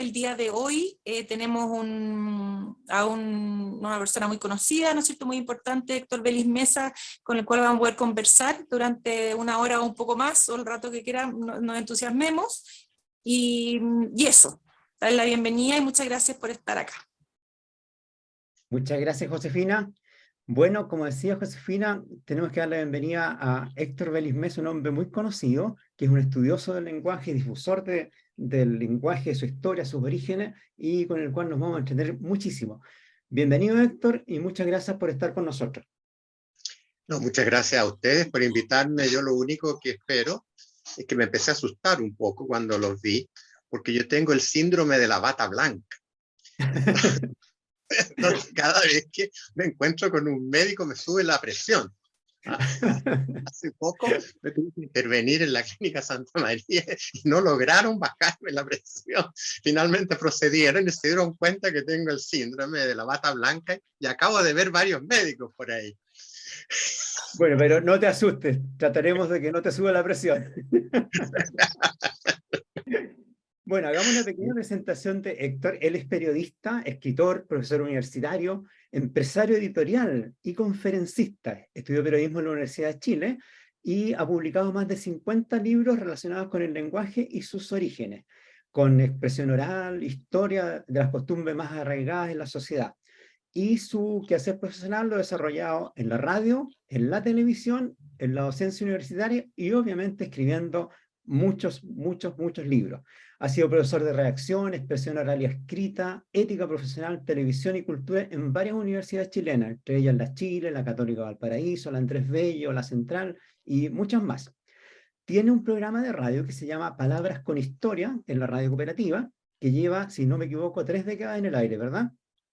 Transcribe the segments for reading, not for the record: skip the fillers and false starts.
El día de hoy tenemos una persona muy conocida, ¿no es cierto?, muy importante, Héctor Vélez Mesa, con el cual vamos a poder conversar durante una hora o un poco más, o el rato que quieran, nos entusiasmemos. Y eso, darle la bienvenida y muchas gracias por estar acá. Muchas gracias, Josefina. Bueno, como decía Josefina, tenemos que dar la bienvenida a Héctor Vélez Mesa, un hombre muy conocido, que es un estudioso del lenguaje, difusor del lenguaje, su historia, sus orígenes, y con el cual nos vamos a entender muchísimo. Bienvenido, Héctor, y muchas gracias por estar con nosotros. No, muchas gracias a ustedes por invitarme. Yo lo único que espero es que me empecé a asustar un poco cuando los vi, porque yo tengo el síndrome de la bata blanca. Entonces, cada vez que me encuentro con un médico me sube la presión. Hace poco me tuve que intervenir en la clínica Santa María y no lograron bajarme la presión. Finalmente procedieron y se dieron cuenta que tengo el síndrome de la bata blanca y acabo de ver varios médicos por ahí. Bueno, pero no te asustes, trataremos de que no te suba la presión. Bueno, hagamos una pequeña presentación de Héctor. Él es periodista, escritor, profesor universitario, empresario editorial y conferencista. Estudió periodismo en la Universidad de Chile y ha publicado más de 50 libros relacionados con el lenguaje y sus orígenes, con expresión oral, historia de las costumbres más arraigadas en la sociedad. Y su quehacer profesional lo ha desarrollado en la radio, en la televisión, en la docencia universitaria y obviamente escribiendo muchos libros. Ha sido profesor de redacción, expresión oral y escrita, ética profesional, televisión y cultura en varias universidades chilenas, entre ellas la Chile, la Católica Valparaíso, la Andrés Bello, la Central y muchas más. Tiene un programa de radio que se llama Palabras con Historia en la radio cooperativa, que lleva, si no me equivoco, 3 décadas en el aire, ¿verdad?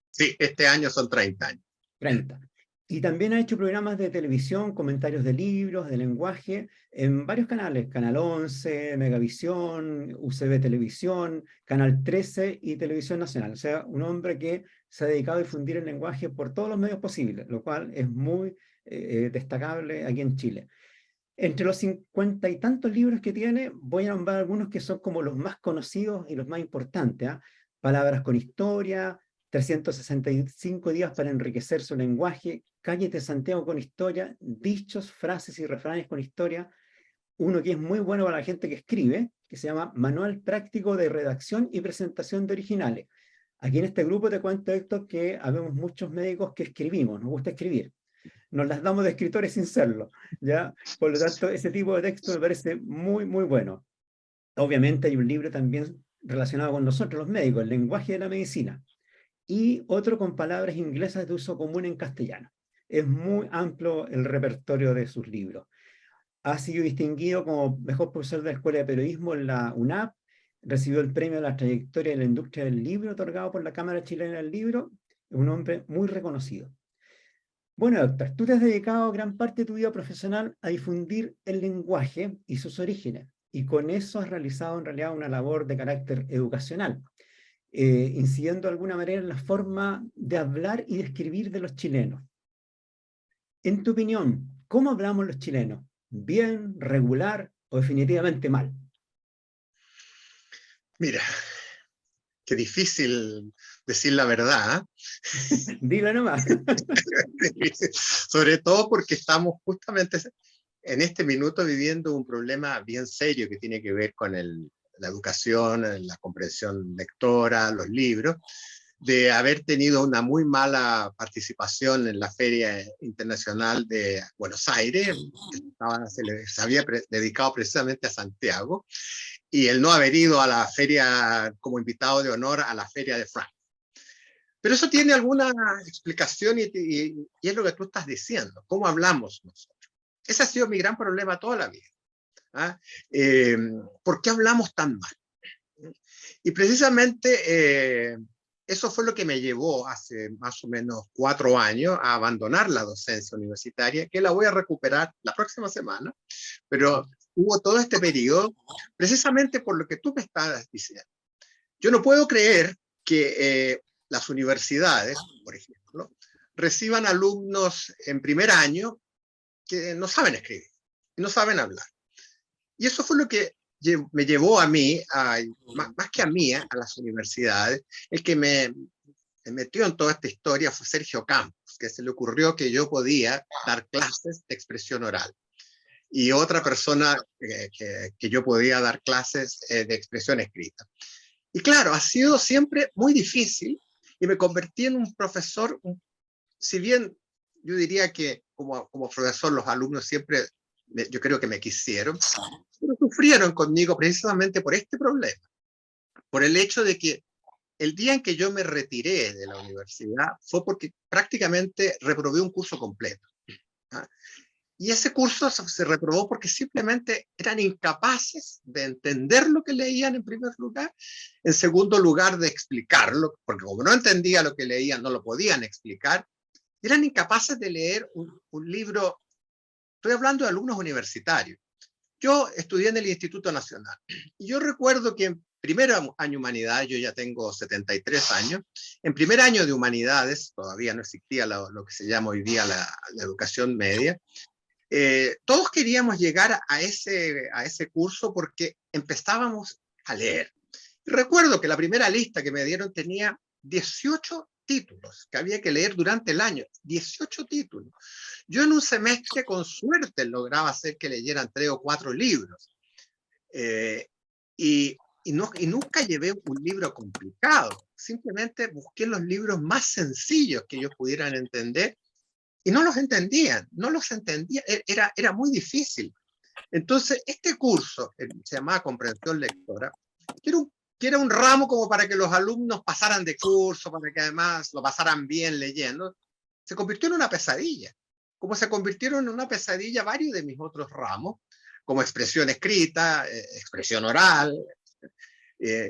Sí, este año son 30 años. 30. Y también ha hecho programas de televisión, comentarios de libros, de lenguaje, en varios canales, Canal 11, Megavisión, UCB Televisión, Canal 13 y Televisión Nacional. O sea, un hombre que se ha dedicado a difundir el lenguaje por todos los medios posibles, lo cual es muy destacable aquí en Chile. Entre los 50 y tantos libros que tiene, voy a nombrar algunos que son como los más conocidos y los más importantes. Palabras con Historia, 365 días para enriquecer su lenguaje, Calles de Santiago con Historia, Dichos, Frases y Refranes con Historia, uno que es muy bueno para la gente que escribe, que se llama Manual Práctico de Redacción y Presentación de Originales. Aquí en este grupo te cuento, Héctor, que habemos muchos médicos que escribimos, nos gusta escribir. Nos las damos de escritores sin serlo, ¿ya? Por lo tanto, ese tipo de texto me parece muy bueno. Obviamente hay un libro también relacionado con nosotros, los médicos, El lenguaje de la medicina, y otro con palabras inglesas de uso común en castellano. Es muy amplio el repertorio de sus libros. Ha sido distinguido como mejor profesor de la Escuela de Periodismo en la UNAP, recibió el premio a la trayectoria de la industria del libro otorgado por la Cámara Chilena del Libro. Es un hombre muy reconocido. Bueno, doctor, tú te has dedicado gran parte de tu vida profesional a difundir el lenguaje y sus orígenes, y con eso has realizado en realidad una labor de carácter educacional, incidiendo de alguna manera en la forma de hablar y de escribir de los chilenos. En tu opinión, ¿cómo hablamos los chilenos? ¿Bien, regular o definitivamente mal? Mira, qué difícil decir la verdad. Dilo nomás. Sobre todo porque estamos justamente en este minuto viviendo un problema bien serio que tiene que ver con la educación, la comprensión lectora, los libros, de haber tenido una muy mala participación en la Feria Internacional de Buenos Aires, que se había dedicado precisamente a Santiago, y el no haber ido a la feria como invitado de honor a la Feria de Frankfurt. Pero eso tiene alguna explicación y es lo que tú estás diciendo, cómo hablamos nosotros. Ese ha sido mi gran problema toda la vida. ¿Por qué hablamos tan mal? Y precisamente eso fue lo que me llevó hace más o menos 4 años a abandonar la docencia universitaria, que la voy a recuperar la próxima semana, pero hubo todo este periodo precisamente por lo que tú me estabas diciendo. Yo no puedo creer que las universidades, por ejemplo, reciban alumnos en primer año que no saben escribir, no saben hablar. Y eso fue lo que me llevó a mí, más que a mí, a las universidades, el que me metió en toda esta historia fue Sergio Campos, que se le ocurrió que yo podía dar clases de expresión oral. Y otra persona que yo podía dar clases de expresión escrita. Y claro, ha sido siempre muy difícil y me convertí en un profesor, si bien yo diría que como profesor los alumnos siempre, yo creo que me quisieron, pero sufrieron conmigo precisamente por este problema, por el hecho de que el día en que yo me retiré de la universidad fue porque prácticamente reprobé un curso completo. ¿Ah? Y ese curso se reprobó porque simplemente eran incapaces de entender lo que leían en primer lugar, en segundo lugar de explicarlo, porque como no entendía lo que leían, no lo podían explicar, eran incapaces de leer un libro. Estoy hablando de alumnos universitarios. Yo estudié en el Instituto Nacional y yo recuerdo que en primer año humanidades, yo ya tengo 73 años, en primer año de humanidades, todavía no existía lo que se llama hoy día la educación media, todos queríamos llegar a ese curso porque empezábamos a leer. Y recuerdo que la primera lista que me dieron tenía 18 títulos que había que leer durante el año, 18 títulos. Yo en un semestre con suerte lograba hacer que leyeran 3 o 4 libros. Y nunca llevé un libro complicado, simplemente busqué los libros más sencillos que ellos pudieran entender y no los entendían, era muy difícil. Entonces, este curso, se llamaba Comprensión Lectora, que era un ramo como para que los alumnos pasaran de curso, para que además lo pasaran bien leyendo, se convirtió en una pesadilla, como se convirtieron en una pesadilla varios de mis otros ramos, como expresión escrita, expresión oral,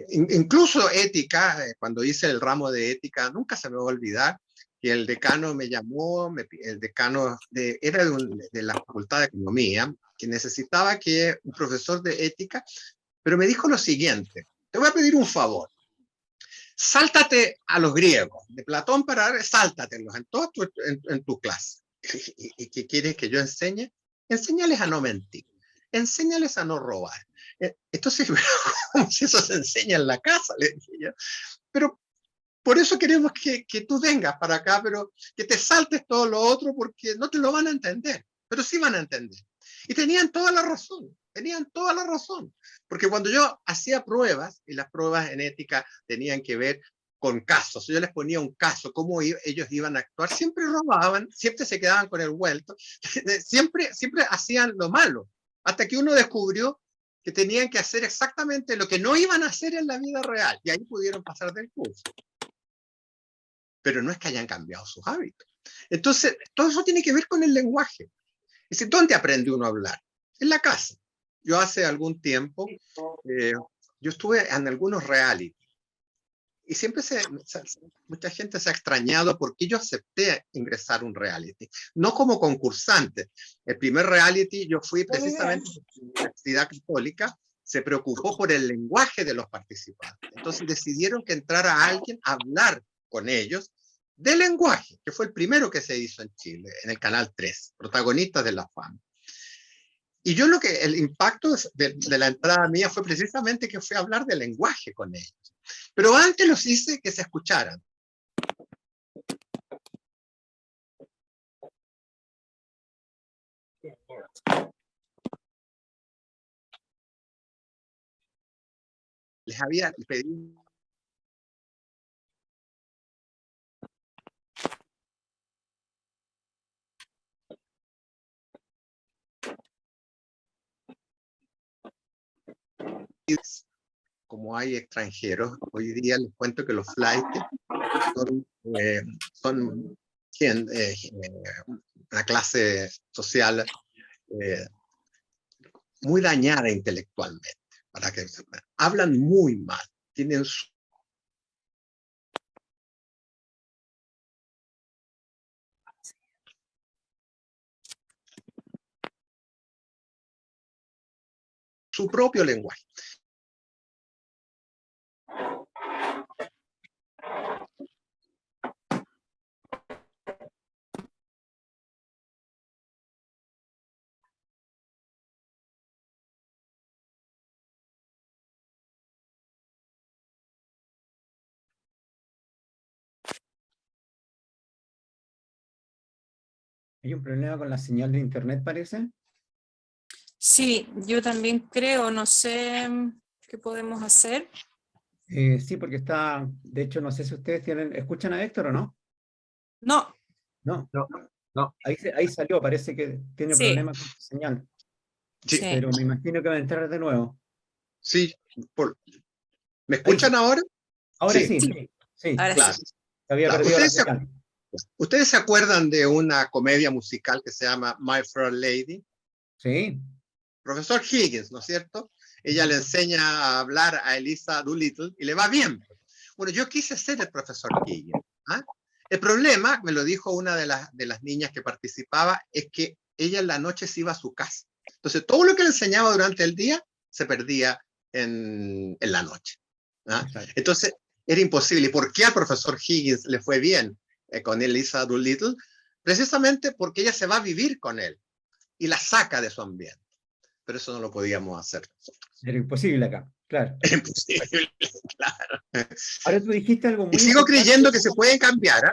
incluso ética. Cuando hice el ramo de ética, nunca se me va a olvidar que el decano me llamó, el decano era de la Facultad de Economía, que necesitaba que un profesor de ética, pero me dijo lo siguiente: te voy a pedir un favor, sáltate a los griegos, de Platón para sáltatelos en tu clase. ¿Y qué quieres que yo enseñe? Enséñales a no mentir, enséñales a no robar. Entonces, como si eso se enseña en la casa, le dije yo. Pero por eso queremos que tú vengas para acá, pero que te saltes todo lo otro, porque no te lo van a entender, pero sí van a entender. Y tenían toda la razón, porque cuando yo hacía pruebas, y las pruebas en ética tenían que ver con casos, yo les ponía un caso, cómo ellos iban a actuar, siempre robaban, siempre se quedaban con el vuelto, siempre hacían lo malo, hasta que uno descubrió que tenían que hacer exactamente lo que no iban a hacer en la vida real, y ahí pudieron pasar del curso. Pero no es que hayan cambiado sus hábitos. Entonces, todo eso tiene que ver con el lenguaje. Es decir, ¿dónde aprende uno a hablar? En la casa. Yo hace algún tiempo, yo estuve en algunos reality, y siempre mucha gente se ha extrañado porque yo acepté ingresar a un reality, no como concursante. El primer reality yo fui precisamente porque la Universidad Católica se preocupó por el lenguaje de los participantes. Entonces decidieron que entrara alguien a hablar con ellos de lenguaje, que fue el primero que se hizo en Chile, en el Canal 3, Protagonistas de la Fama. Y yo el impacto de la entrada mía fue precisamente que fui a hablar de lenguaje con ellos. Pero antes los hice que se escucharan. Les había pedido como hay extranjeros, hoy día les cuento que los flights son una clase social muy dañada intelectualmente, para que hablan muy mal, tienen su propio lenguaje. Hay un problema con la señal de internet, parece. Sí, yo también creo, no sé qué podemos hacer. Sí, porque está, de hecho, no sé si ustedes ¿escuchan a Héctor o no? No, No, No, no, ahí salió, parece que tiene sí, problemas con su señal, sí, sí, pero me imagino que va a entrar de nuevo. sí. ¿Me Ahí sí, escuchan ahora? ahora Sí, sí, sí, sí, ahora claro. sí. se había Claro. perdido la señal. ¿Ustedes se acuerdan de una comedia musical que se llama My Fair Lady? Sí, Profesor Higgins, ¿no es cierto? Ella le enseña a hablar a Elisa Doolittle y le va bien. Bueno, yo quise ser el profesor Higgins. ¿Ah? El problema, me lo dijo una de las niñas que participaba, es que ella en la noche se iba a su casa. Entonces, todo lo que le enseñaba durante el día se perdía en la noche. ¿Ah? exacto. Entonces, era imposible. ¿Y por qué al profesor Higgins le fue bien con Elisa Doolittle? Precisamente porque ella se va a vivir con él y la saca de su ambiente. Pero eso no lo podíamos hacer nosotros. Era imposible acá, claro. Era imposible, claro. Ahora tú dijiste algo Y muy sigo importante. creyendo que se puede cambiar. ¿Eh?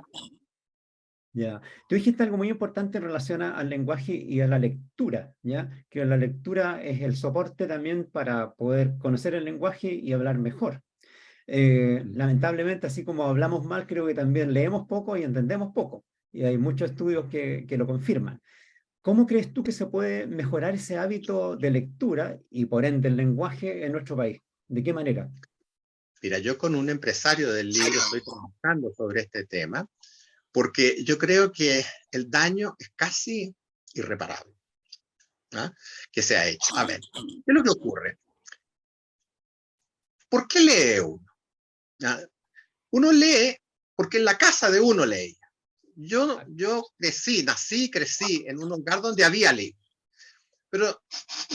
Ya. Tú dijiste algo muy importante en relación al lenguaje y a la lectura, ¿ya? Que la lectura es el soporte también para poder conocer el lenguaje y hablar mejor. Lamentablemente, así como hablamos mal, creo que también leemos poco y entendemos poco. Y hay muchos estudios que lo confirman. ¿Cómo crees tú que se puede mejorar ese hábito de lectura y por ende el lenguaje en nuestro país? ¿De qué manera? Mira, yo con un empresario del libro estoy trabajando sobre este tema, porque yo creo que el daño es casi irreparable, ¿ah? Que se ha hecho. A ver, ¿qué es lo que ocurre? ¿Por qué lee uno? ¿Ah? Uno lee porque en la casa de uno leía. Yo crecí en un hogar donde había libros. Pero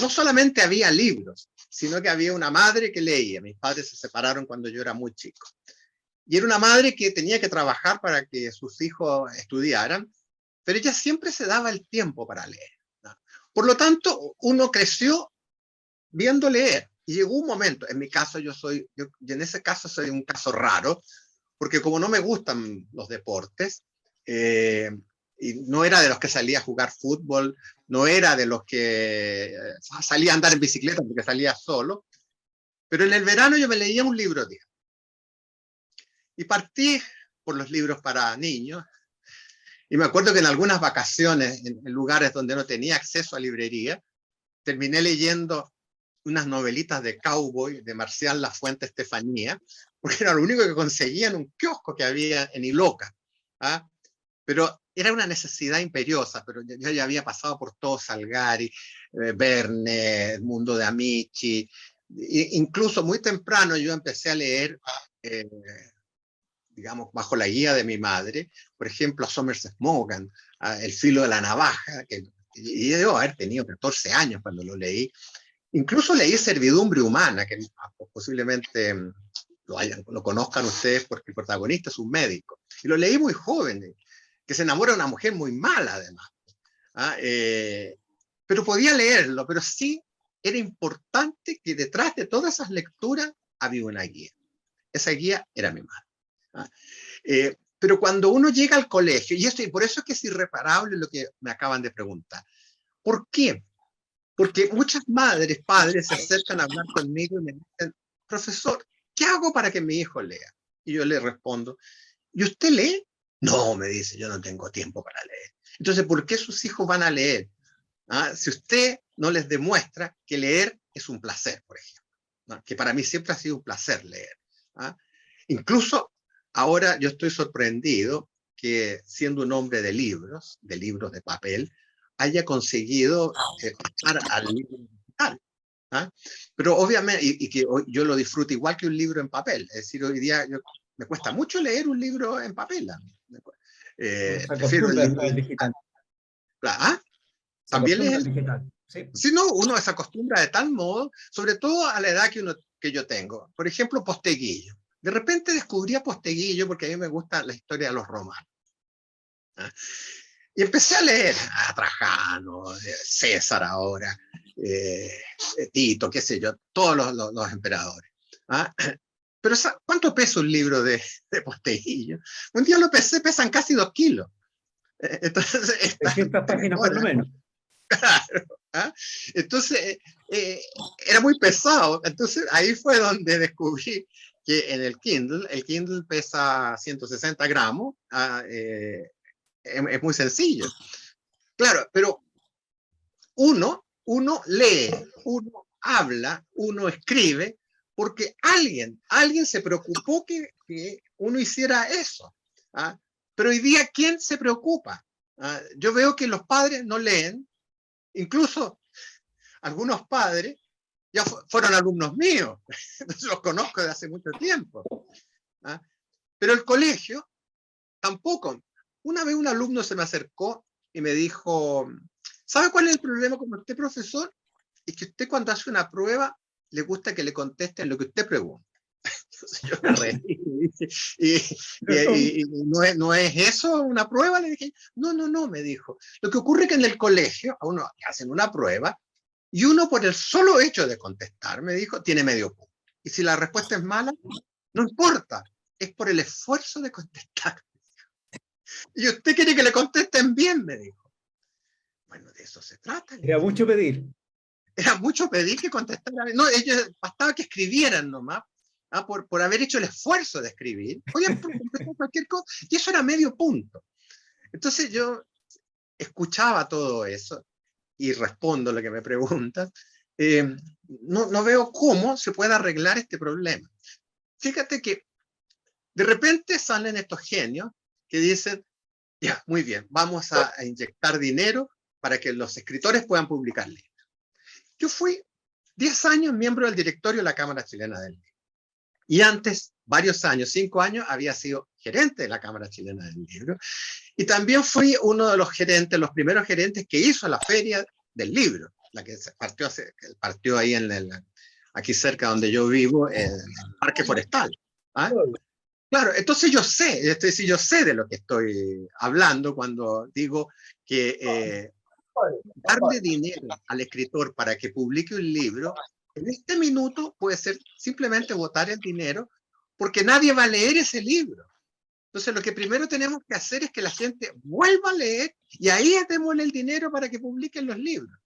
no solamente había libros, sino que había una madre que leía. Mis padres se separaron cuando yo era muy chico. Y era una madre que tenía que trabajar para que sus hijos estudiaran, pero ella siempre se daba el tiempo para leer, ¿no? Por lo tanto, uno creció viendo leer. Y llegó un momento, en mi caso yo en ese caso soy un caso raro, porque como no me gustan los deportes, y no era de los que salía a jugar fútbol, no era de los que salía a andar en bicicleta porque salía solo, pero en el verano yo me leía un libro diario. Y partí por los libros para niños, y me acuerdo que en algunas vacaciones, en lugares donde no tenía acceso a librería, terminé leyendo unas novelitas de cowboy de Marcial Lafuente Estefanía, porque era lo único que conseguía en un kiosco que había en Iloca. ¿Ah? Pero era una necesidad imperiosa, pero yo ya había pasado por todo Salgari, Verne, el mundo de Amici, incluso muy temprano yo empecé a leer, digamos, bajo la guía de mi madre, por ejemplo, a Somerset Maugham, El filo de la navaja, y yo debo haber tenido 14 años cuando lo leí. Incluso leí Servidumbre Humana, que posiblemente lo conozcan ustedes porque el protagonista es un médico. Y lo leí muy joven, que se enamora de una mujer muy mala además. ¿Ah? Pero podía leerlo, pero sí era importante que detrás de todas esas lecturas había una guía. Esa guía era mi madre. ¿Ah? Pero cuando uno llega al colegio, y por eso es que es irreparable lo que me acaban de preguntar. ¿Por qué? Porque muchas madres, padres se acercan a hablar conmigo y me dicen, profesor, ¿qué hago para que mi hijo lea? Y yo le respondo, ¿y usted lee? No, me dice, yo no tengo tiempo para leer. Entonces, ¿por qué sus hijos van a leer? ¿Ah? Si usted no les demuestra que leer es un placer, por ejemplo, ¿no? Que para mí siempre ha sido un placer leer. ¿Ah? Incluso ahora yo estoy sorprendido que siendo un hombre de libros de papel, haya conseguido pasar al libro digital. ¿Ah? Pero obviamente, y que yo lo disfruto igual que un libro en papel. Es decir, hoy día me cuesta mucho leer un libro en papel. Uno se Prefiero el acostumbra libro después al digital. digital. ¿Ah? Se También acostumbra lees al digital. Sí. si no, uno se acostumbra de tal modo, sobre todo a la edad que yo tengo. Por ejemplo, Posteguillo. De repente descubrí a Posteguillo porque a mí me gusta la historia de los romanos. ¿Ah? Y empecé a leer a Trajano, César ahora, Tito, qué sé yo, todos los emperadores. ¿Ah? Pero ¿cuánto pesa un libro de Posteguillo? Un día lo pesé, pesan casi 2 kilos. Entonces, 600 páginas por lo menos. Claro, ¿ah? Entonces, era muy pesado. Entonces, ahí fue donde descubrí que en el Kindle pesa 160 gramos, es muy sencillo. Claro, pero uno lee, uno habla, uno escribe, porque alguien se preocupó que uno hiciera eso. ¿Ah? Pero hoy día, ¿quién se preocupa? ¿Ah? Yo veo que los padres no leen, incluso algunos padres ya fueron alumnos míos, entonces los conozco desde hace mucho tiempo. ¿Ah? Pero el colegio tampoco. Una vez un alumno se me acercó y me dijo, ¿sabe cuál es el problema con usted, profesor? Es que usted cuando hace una prueba le gusta que le contesten lo que usted pregunta. Entonces yo me reí y ¿no es eso una prueba? Le dije, no, me dijo. Lo que ocurre es que en el colegio a uno le hacen una prueba y uno por el solo hecho de contestar, me dijo, tiene medio punto. Y si la respuesta es mala, no importa, es por el esfuerzo de contestar. Y usted quiere que le contesten bien, me dijo. Bueno, de eso se trata. Era mucho pedir. Era mucho pedir que contestaran. No, ellos bastaba que escribieran nomás, por haber hecho el esfuerzo de escribir. Podían contestar cualquier cosa, y eso era medio punto. Entonces yo escuchaba todo eso, y respondo lo que me preguntan. No veo cómo se puede arreglar este problema. Fíjate que de repente salen estos genios que dicen, ya, muy bien, vamos a inyectar dinero para que los escritores puedan publicar libros. Yo fui 10 años miembro del directorio de la Cámara Chilena del Libro. Y antes, varios años, 5 años, había sido gerente de la Cámara Chilena del Libro. Y también fui uno de los gerentes, los primeros gerentes que hizo la Feria del Libro, la que partió ahí aquí cerca donde yo vivo, en el Parque Forestal. ¿Ah? Claro, entonces yo sé de lo que estoy hablando cuando digo que darle dinero al escritor para que publique un libro, en este minuto puede ser simplemente botar el dinero porque nadie va a leer ese libro. Entonces lo que primero tenemos que hacer es que la gente vuelva a leer y ahí démosle el dinero para que publiquen los libros.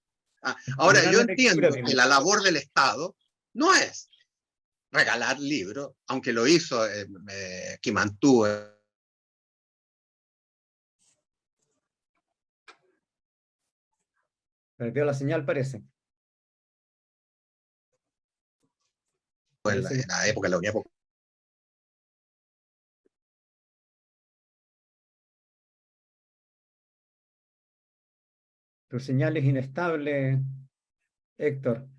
Ahora, yo entiendo que la labor del Estado no es regalar libros, aunque lo hizo Kimantú. Perdió la señal, parece. En la época de la Unión Popular. Tu señal es inestable, Héctor.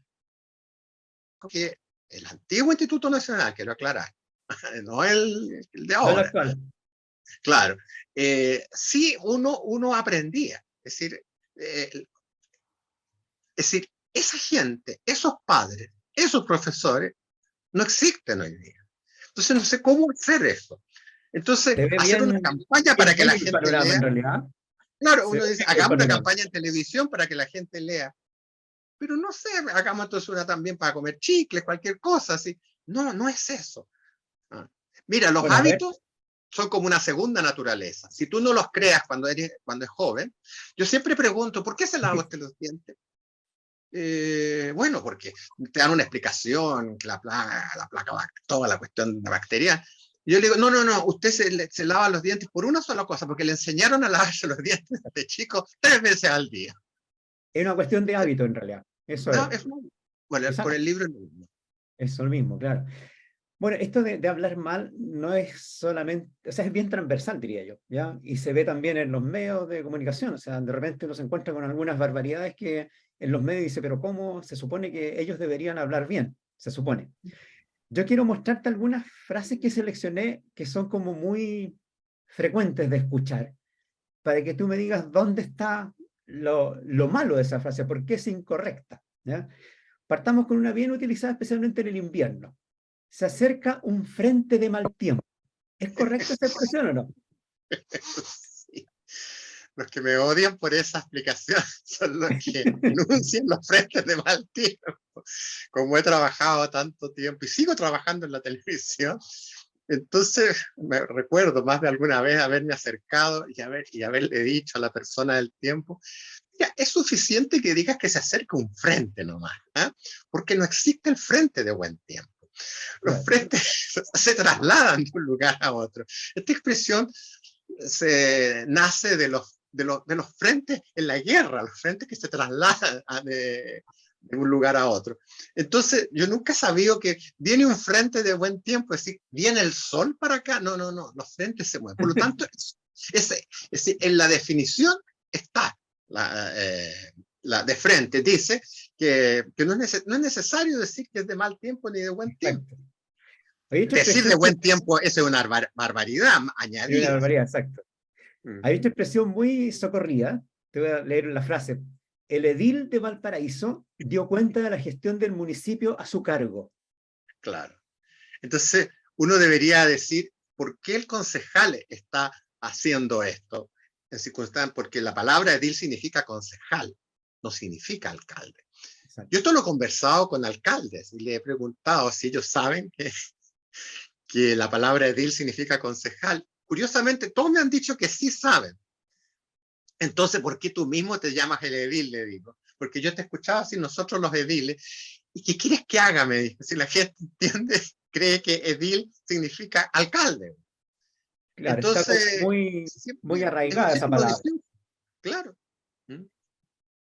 Que el antiguo Instituto Nacional, quiero aclarar, no el de No el ahora. actual. Claro, sí uno aprendía, es decir, esa gente, esos padres, esos profesores, no existen hoy día. Entonces no sé cómo hacer eso. Entonces, hacer una campaña para que la gente lea. En realidad. Claro, uno dice, hagamos una campaña en televisión para que la gente lea. Pero no sé, hagamos entonces una también para comer chicles, cualquier cosa así. No es eso. Mira, los hábitos son como una segunda naturaleza. Si tú no los creas cuando es joven, yo siempre pregunto, ¿por qué se lava usted los dientes? Bueno, porque te dan una explicación, que la placa, toda la cuestión de bacterias. Y yo le digo, no, usted se lava los dientes por una sola cosa, porque le enseñaron a lavarse los dientes desde chico 3 veces al día. Es una cuestión de hábito, en realidad. Eso es. Bueno, por el libro es lo mismo. Eso mismo, claro. Bueno, esto de hablar mal no es solamente, o sea, es bien transversal, diría yo, ¿ya? Y se ve también en los medios de comunicación, o sea, de repente uno se encuentra con algunas barbaridades que en los medios dice, pero ¿cómo? Se supone que ellos deberían hablar bien, se supone. Yo quiero mostrarte algunas frases que seleccioné que son como muy frecuentes de escuchar, para que tú me digas dónde está lo malo de esa frase, por qué es incorrecta, ¿ya? Partamos con una bien utilizada especialmente en el invierno. Se acerca un frente de mal tiempo. ¿Es correcta esa expresión o no? Sí. Los que me odian por esa explicación son los que anuncian los frentes de mal tiempo. Como he trabajado tanto tiempo y sigo trabajando en la televisión, Entonces, me recuerdo más de alguna vez haberme acercado y haberle dicho a la persona del tiempo, ya, es suficiente que digas que se acerque un frente nomás, ¿eh? Porque no existe el frente de buen tiempo. Los frentes se trasladan de un lugar a otro. Esta expresión nace de los frentes en la guerra, los frentes que se trasladan de un lugar a otro. Entonces, yo nunca he sabido que viene un frente de buen tiempo, es decir, viene el sol para acá. No, los frentes se mueven. Por lo tanto, en la definición está la de frente. Dice que no es necesario decir que es de mal tiempo ni de buen tiempo. Decir de buen tiempo es una barbaridad añadida. Una barbaridad, exacto. Hay esta expresión muy socorrida, te voy a leer la frase. El edil de Valparaíso dio cuenta de la gestión del municipio a su cargo. Claro. Entonces, uno debería decir, ¿por qué el concejal está haciendo esto? En circunstancias, porque la palabra edil significa concejal, no significa alcalde. Exacto. Yo esto lo he conversado con alcaldes y le he preguntado si ellos saben que la palabra edil significa concejal. Curiosamente, todos me han dicho que sí saben. Entonces, ¿por qué tú mismo te llamas el edil? Le digo. Porque yo te escuchaba así, nosotros los ediles. ¿Y qué quieres que haga? Me dijo. Si la gente entiende, cree que edil significa alcalde. Claro, entonces, está muy arraigada esa palabra. Claro.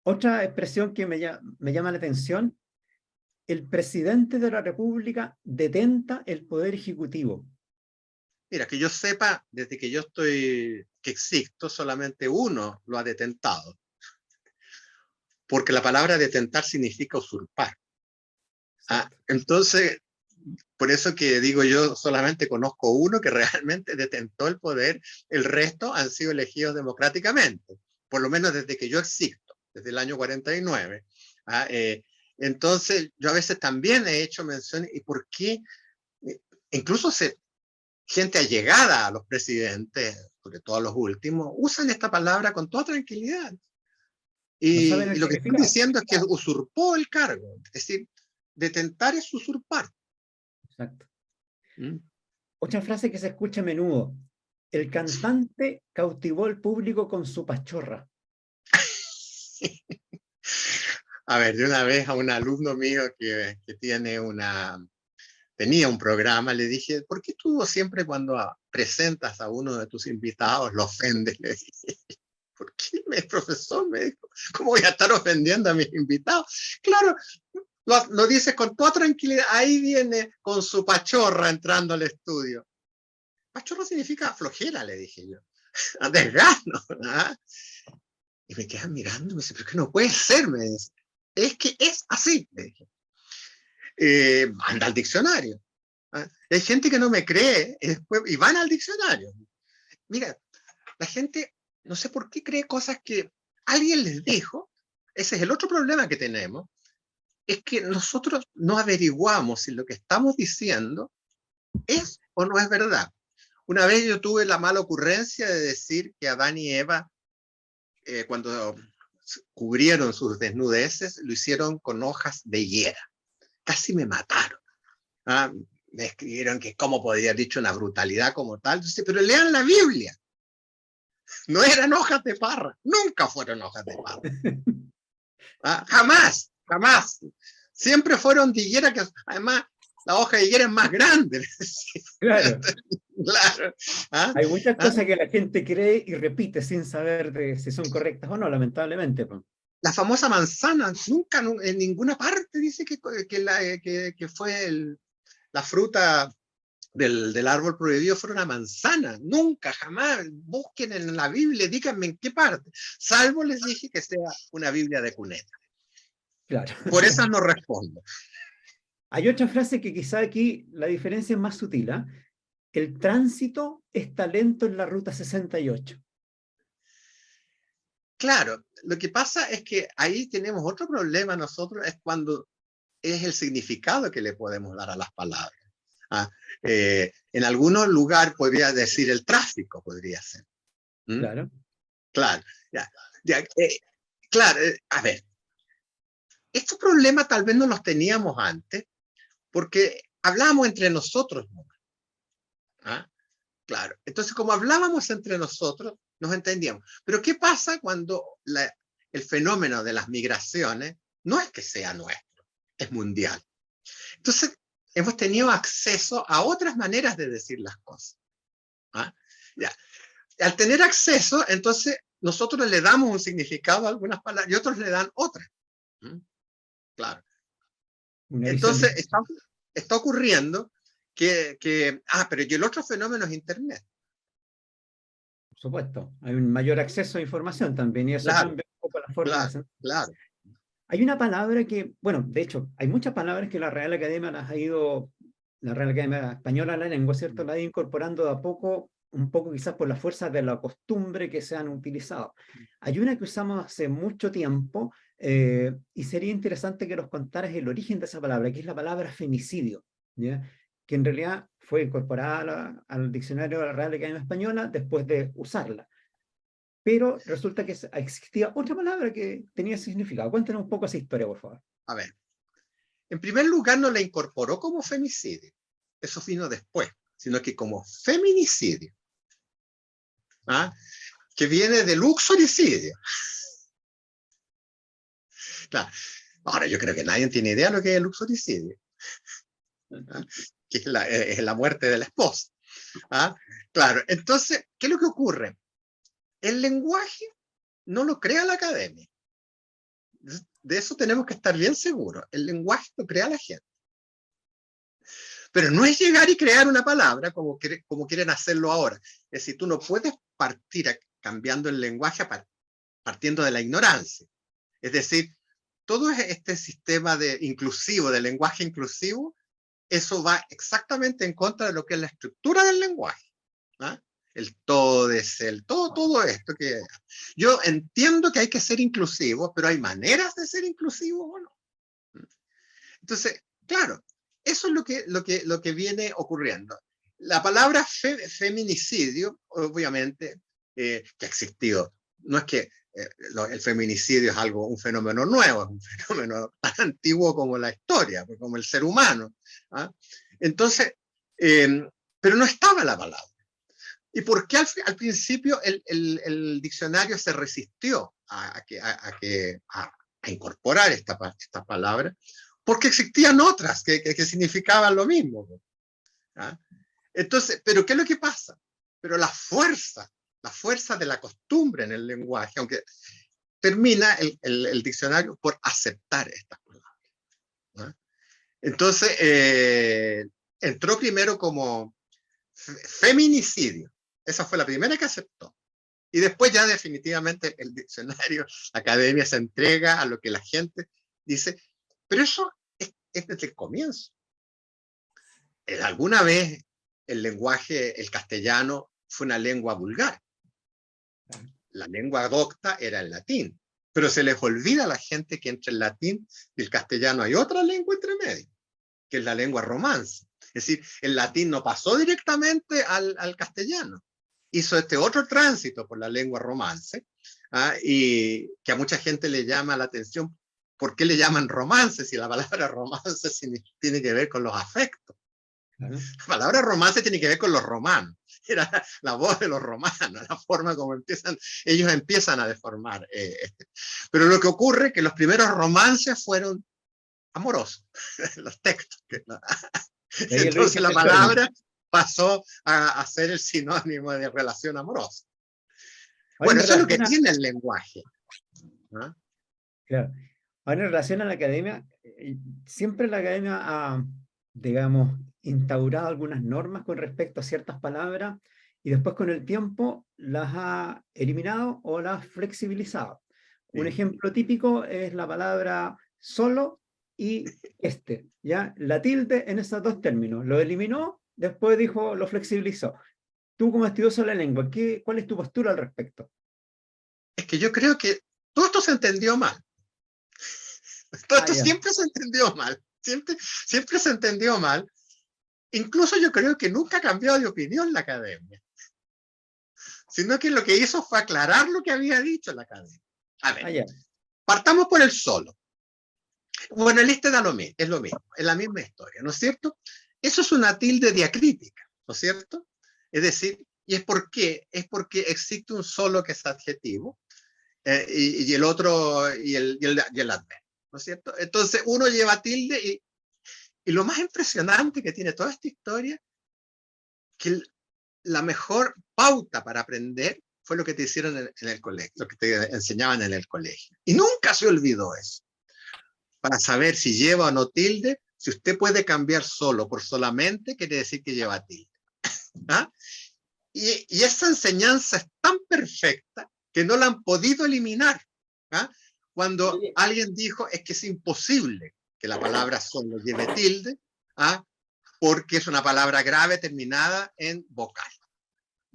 Otra expresión que me llama la atención, el presidente de la República detenta el poder ejecutivo. Mira, que yo sepa, desde que que existo, solamente uno lo ha detentado. Porque la palabra detentar significa usurpar. Entonces, por eso que digo yo, solamente conozco uno que realmente detentó el poder, el resto han sido elegidos democráticamente, por lo menos desde que yo existo, desde el año 49. Entonces, yo a veces también he hecho mención, ¿y por qué? Incluso gente allegada a los presidentes, sobre todo a los últimos, usan esta palabra con toda tranquilidad. Y lo que están diciendo es que usurpó el cargo. Es decir, detentar es usurpar. Exacto. Otra frase que se escucha a menudo. El cantante cautivó al público con su pachorra. A ver, de una vez a un alumno mío que tenía un programa, le dije, ¿por qué tú siempre cuando presentas a uno de tus invitados lo ofendes? Le dije, ¿por qué, profesor? Me dijo, ¿cómo voy a estar ofendiendo a mis invitados? Claro, lo dices con toda tranquilidad. Ahí viene con su pachorra entrando al estudio. Pachorra significa flojera, le dije yo. Desgano. ¿Ah? Y me quedan mirando, me dice, pero que no puede ser, me dice. Es que es así, le dije. Anda al diccionario. ¿Ah? Hay gente que no me cree y van al diccionario. Mira, la gente, no sé por qué cree cosas que alguien les dijo. Ese es el otro problema que tenemos. Es que nosotros no averiguamos si lo que estamos diciendo es o no es verdad. Una vez yo tuve la mala ocurrencia de decir que Adán y Eva, cuando cubrieron sus desnudeces, lo hicieron con hojas de higuera. Casi me mataron. Me escribieron que cómo podía haber dicho una brutalidad como tal. Entonces, pero lean la Biblia. No eran hojas de parra. Nunca fueron hojas de parra. Jamás. Jamás. Siempre fueron de higuera, que además la hoja de higuera es más grande. Claro. Claro. Hay muchas cosas que la gente cree y repite sin saber si son correctas o no, lamentablemente. La famosa manzana, nunca en ninguna parte dice que fue la fruta del árbol prohibido fue una manzana. Nunca, jamás. Busquen en la Biblia, díganme en qué parte. Salvo les dije que sea una Biblia de cuneta. Claro. Por esas no respondo. Hay otra frase que quizá aquí la diferencia es más sutil. El tránsito está lento en la ruta 68. Claro, lo que pasa es que ahí tenemos otro problema nosotros, es cuando es el significado que le podemos dar a las palabras. En algunos lugares podría decir el tráfico, podría ser. Claro. Claro. Claro, a ver. Estos problemas tal vez no los teníamos antes, porque hablábamos entre nosotros, ¿no? ¿Ah? Claro. Entonces, como hablábamos entre nosotros, nos entendíamos. Pero ¿qué pasa cuando el fenómeno de las migraciones no es que sea nuestro, es mundial? Entonces, hemos tenido acceso a otras maneras de decir las cosas. ¿Ah? Ya. Al tener acceso, entonces, nosotros le damos un significado a algunas palabras y otros le dan otras. ¿Mm? Claro. Entonces, está ocurriendo pero y el otro fenómeno es Internet. Por supuesto, hay un mayor acceso a información también, y eso Claro, cambia un poco la forma de... claro. Hay una palabra que, bueno, de hecho, hay muchas palabras que la Real Academia Española de la Lengua, ¿cierto? La ha ido incorporando de a poco, un poco quizás por la fuerza de la costumbre que se han utilizado. Hay una que usamos hace mucho tiempo, y sería interesante que nos contaras el origen de esa palabra, que es la palabra femicidio, ¿ya? Que en realidad fue incorporada al diccionario de la Real Academia Española después de usarla. Pero resulta que existía otra palabra que tenía significado. Cuéntanos un poco esa historia, por favor. A ver, en primer lugar no la incorporó como femicidio, eso vino después, sino que como feminicidio, ¿ah? Que viene del uxoricidio. Claro. Ahora, yo creo que nadie tiene idea de lo que es el uxoricidio, ¿ah? Que es la muerte de la esposa. ¿Ah? Claro, entonces, ¿qué es lo que ocurre? El lenguaje no lo crea la academia. De eso tenemos que estar bien seguros. El lenguaje lo crea la gente. Pero no es llegar y crear una palabra como quieren hacerlo ahora. Es decir, tú no puedes partir cambiando el lenguaje partiendo de la ignorancia. Es decir, todo este sistema inclusivo, de lenguaje inclusivo, eso va exactamente en contra de lo que es la estructura del lenguaje. ¿Ah? El todes, todo esto. Yo entiendo que hay que ser inclusivo, pero hay maneras de ser inclusivo o no. Entonces, claro, eso es lo que viene ocurriendo. La palabra feminicidio, obviamente, que ha existido. No es que el feminicidio es un fenómeno nuevo, es un fenómeno tan antiguo como la historia, como el ser humano. ¿Ah? Entonces, pero no estaba la palabra. ¿Y por qué al principio el diccionario se resistió a incorporar esta palabra? Porque existían otras que significaban lo mismo. ¿Ah? Entonces, ¿pero qué es lo que pasa? Pero la fuerza de la costumbre en el lenguaje, aunque termina el diccionario por aceptar estas palabras. ¿Ah? Entonces, entró primero como feminicidio. Esa fue la primera que aceptó. Y después ya definitivamente el diccionario, la academia se entrega a lo que la gente dice. Pero eso es desde el comienzo. Alguna vez el lenguaje, el castellano, fue una lengua vulgar. La lengua docta era el latín. Pero se les olvida a la gente que entre el latín y el castellano hay otra lengua entre medio, que es la lengua romance. Es decir, el latín no pasó directamente al castellano. Hizo este otro tránsito por la lengua romance, y que a mucha gente le llama la atención. ¿Por qué le llaman romance si la palabra romance tiene que ver con los afectos? La palabra romance tiene que ver con los romanos. Era la voz de los romanos, la forma como ellos empiezan a deformar. Pero lo que ocurre es que los primeros romances fueron amorosos, los textos. Entonces la palabra pasó a ser el sinónimo de relación amorosa. Bueno, eso es lo que tiene el lenguaje. ¿Ah? Claro. Ahora, en relación a la academia, siempre la academia ha, digamos, instaurado algunas normas con respecto a ciertas palabras y después con el tiempo las ha eliminado o las ha flexibilizado. Sí. Un ejemplo típico es la palabra solo y ¿ya? La tilde en esos dos términos. Lo eliminó, después dijo, lo flexibilizó. Tú como estudioso de la lengua, ¿cuál es tu postura al respecto? Es que yo creo que todo esto se entendió mal. Todo esto siempre se entendió mal. Siempre se entendió mal. Incluso yo creo que nunca ha cambiado de opinión la academia. Sino que lo que hizo fue aclarar lo que había dicho la academia. A ver, partamos por el solo. Bueno, el es lo mismo, es la misma historia, ¿no es cierto? Eso es una tilde diacrítica, ¿no es cierto? Es decir, ¿y es por qué? Es porque existe un solo que es adjetivo, y el otro, y el adverbio, ¿no es cierto? Entonces uno lleva tilde, y lo más impresionante que tiene toda esta historia, que la mejor pauta para aprender fue lo que te hicieron en el colegio, lo que te enseñaban en el colegio. Y nunca se olvidó eso. Para saber si lleva o no tilde, si usted puede cambiar solo por solamente, quiere decir que lleva tilde. ¿Ah? Y esa enseñanza es tan perfecta que no la han podido eliminar. ¿Ah? Cuando alguien dijo es que es imposible que la palabra solo lleve tilde, ¿ah? Porque es una palabra grave terminada en vocal.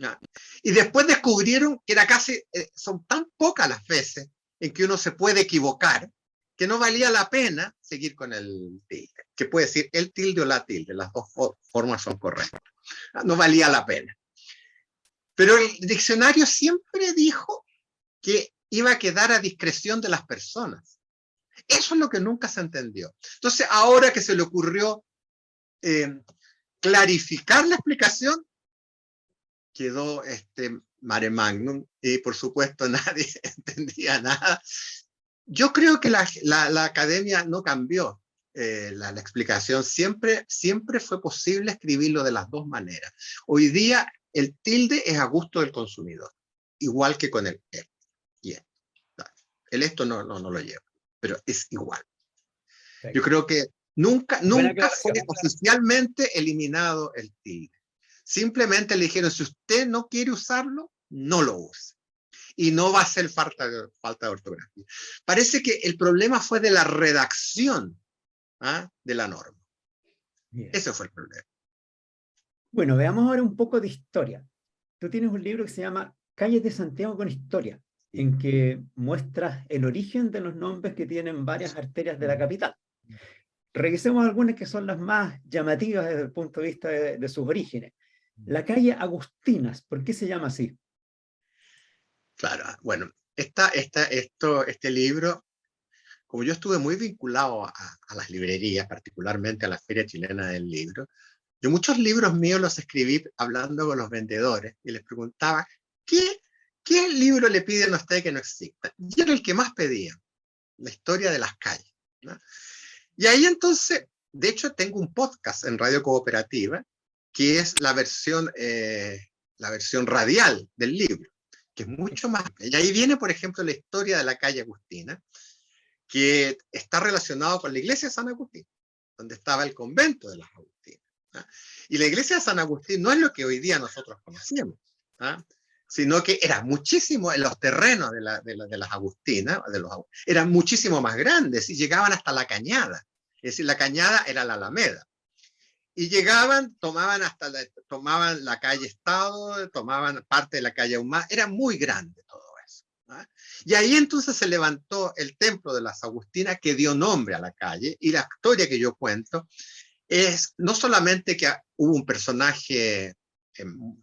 ¿Ah? Y después descubrieron que era casi, son tan pocas las veces en que uno se puede equivocar, que no valía la pena seguir con el tilde, que puede decir el tilde o la tilde, las dos formas son correctas. No valía la pena. Pero el diccionario siempre dijo que iba a quedar a discreción de las personas. Eso es lo que nunca se entendió. Entonces, ahora que se le ocurrió clarificar la explicación, quedó este mare magnum, y por supuesto nadie entendía nada. Yo creo que la academia no cambió la explicación. Siempre fue posible escribirlo de las dos maneras. Hoy día el tilde es a gusto del consumidor, igual que con el él y el. El esto no lo lleva, pero es igual. Yo creo que nunca fue oficialmente eliminado el tilde. Simplemente le dijeron, si usted no quiere usarlo, no lo use. Y no va a ser falta de ortografía. Parece que el problema fue de la redacción de la norma. Bien. Ese fue el problema. Bueno, veamos ahora un poco de historia. Tú tienes un libro que se llama Calles de Santiago con Historia, en que muestras el origen de los nombres que tienen varias arterias de la capital. Revisemos algunas que son las más llamativas desde el punto de vista de sus orígenes. La calle Agustinas, ¿por qué se llama así? Claro, bueno, este libro, como yo estuve muy vinculado a las librerías, particularmente a la Feria Chilena del Libro, yo muchos libros míos los escribí hablando con los vendedores y les preguntaba, ¿qué libro le piden a usted que no exista? Y era el que más pedían, la historia de las calles, ¿no? Y ahí entonces, de hecho tengo un podcast en Radio Cooperativa, que es la versión radial del libro, que es mucho más. Y ahí viene, por ejemplo, la historia de la calle Agustina, que está relacionado con la iglesia de San Agustín, donde estaba el convento de las Agustinas. ¿Ah? Y la iglesia de San Agustín no es lo que hoy día nosotros conocemos, sino que era muchísimo, en los terrenos de las Agustinas, eran muchísimo más grandes y llegaban hasta la Cañada. Es decir, la Cañada era la Alameda. Y llegaban, tomaban la calle Estado, tomaban parte de la calle Ahumada, era muy grande todo eso. ¿No? Y ahí entonces se levantó el templo de las Agustinas que dio nombre a la calle, y la historia que yo cuento es no solamente que hubo un personaje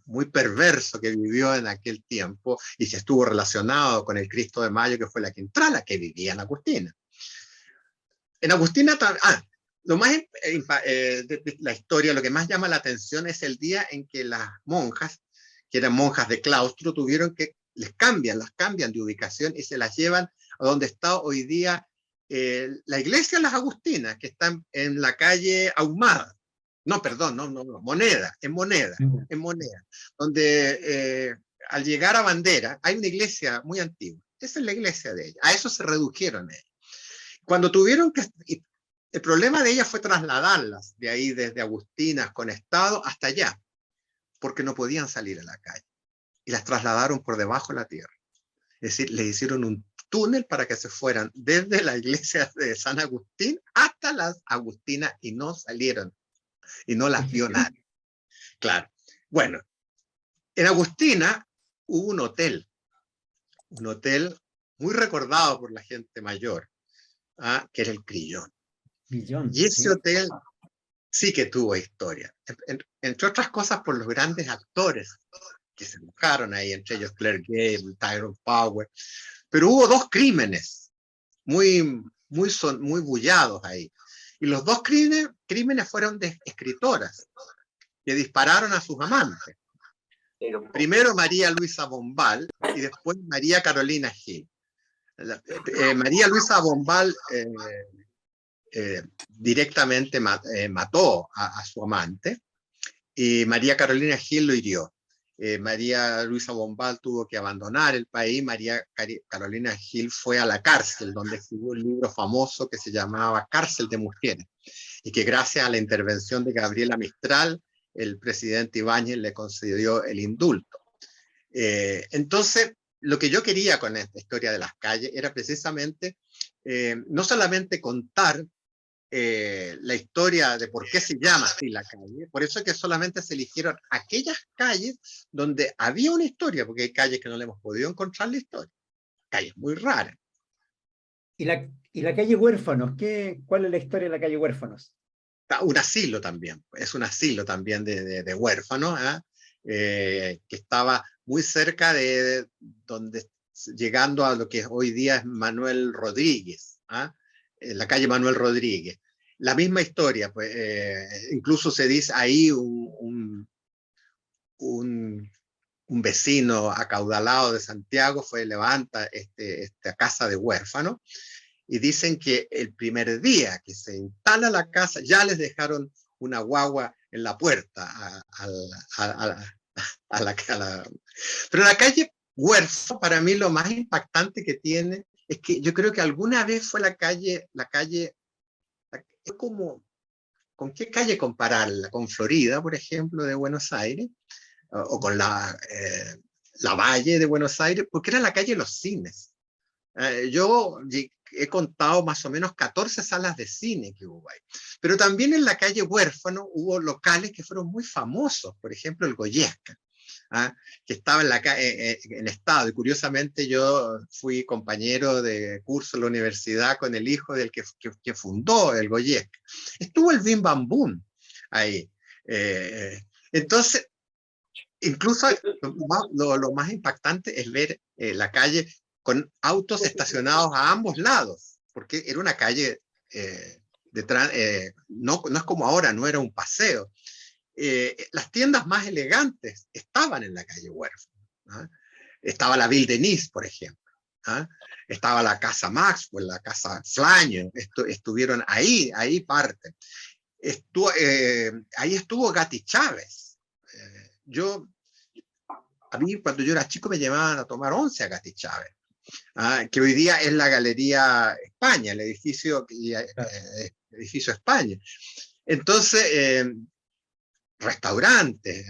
muy perverso que vivió en aquel tiempo y se estuvo relacionado con el Cristo de Mayo, que fue la Quintrala, que vivía en Agustina. En Agustina lo más de la historia, lo que más llama la atención es el día en que las monjas, que eran monjas de claustro, tuvieron que las cambian de ubicación y se las llevan a donde está hoy día la iglesia de las Agustinas, que está en la calle Ahumada. No, perdón, no, Moneda, en Moneda, donde al llegar a Bandera hay una iglesia muy antigua. Esa es la iglesia de ella. A eso se redujeron ellos. Cuando tuvieron que... El problema de ellas fue trasladarlas de ahí, desde Agustinas con Estado hasta allá, porque no podían salir a la calle. Y las trasladaron por debajo de la tierra. Es decir, les hicieron un túnel para que se fueran desde la iglesia de San Agustín hasta las Agustinas y no salieron. Y no las vio nadie. Claro. Bueno, en Agustina hubo un hotel muy recordado por la gente mayor, que era el Crillón. Y ese hotel sí que tuvo historia, entre otras cosas por los grandes actores que se buscaron ahí, entre ellos Clark Gable, Tyrone Power, pero hubo dos crímenes muy bullados ahí, y los dos crímenes fueron de escritoras que dispararon a sus amantes. Primero María Luisa Bombal y después María Carolina Gil. María Luisa Bombal directamente mató a su amante y María Carolina Gil lo hirió. María Luisa Bombal tuvo que abandonar el país. María Carolina Gil fue a la cárcel, donde escribió un libro famoso que se llamaba Cárcel de Mujeres, y que gracias a la intervención de Gabriela Mistral, el presidente Ibáñez le concedió el indulto. Entonces, lo que yo quería con esta historia de las calles era precisamente no solamente contar la historia de por qué se llama así la calle, por eso es que solamente se eligieron aquellas calles donde había una historia, porque hay calles que no le hemos podido encontrar la historia, calles muy raras. ¿Y la calle Huérfanos? ¿Cuál es la historia de la calle Huérfanos? Un asilo también, es un asilo también de huérfanos, que estaba muy cerca de donde, llegando a lo que hoy día es Manuel Rodríguez, en la calle Manuel Rodríguez. La misma historia, pues, incluso se dice ahí un vecino acaudalado de Santiago levanta esta casa de huérfanos, y dicen que el primer día que se instala la casa ya les dejaron una guagua en la puerta Pero la calle Huérfano, para mí lo más impactante que tiene es que yo creo que alguna vez fue como, ¿con qué calle compararla? ¿Con Florida, por ejemplo, de Buenos Aires? ¿O con la Valle de Buenos Aires? Porque era la calle de los cines. Yo he contado más o menos 14 salas de cine que hubo ahí. Pero también en la calle Huérfano hubo locales que fueron muy famosos, por ejemplo el Goyesca, que estaba en estado, y curiosamente yo fui compañero de curso en la universidad con el hijo del que fundó el Goyesca. Estuvo el Bim Bam Boom ahí. Entonces, incluso lo más impactante es ver la calle con autos estacionados a ambos lados, porque era una calle no es como ahora, no era un paseo. Las tiendas más elegantes estaban en la calle Huérfano. Estaba la Ville Denis, por ejemplo. Estaba la Casa Maxwell, la Casa Flaño, estuvieron ahí parte. Ahí estuvo Gatti Chávez. A mí cuando yo era chico me llevaban a tomar once a Gatti Chávez, que hoy día es la Galería España, el edificio España. Entonces, restaurantes,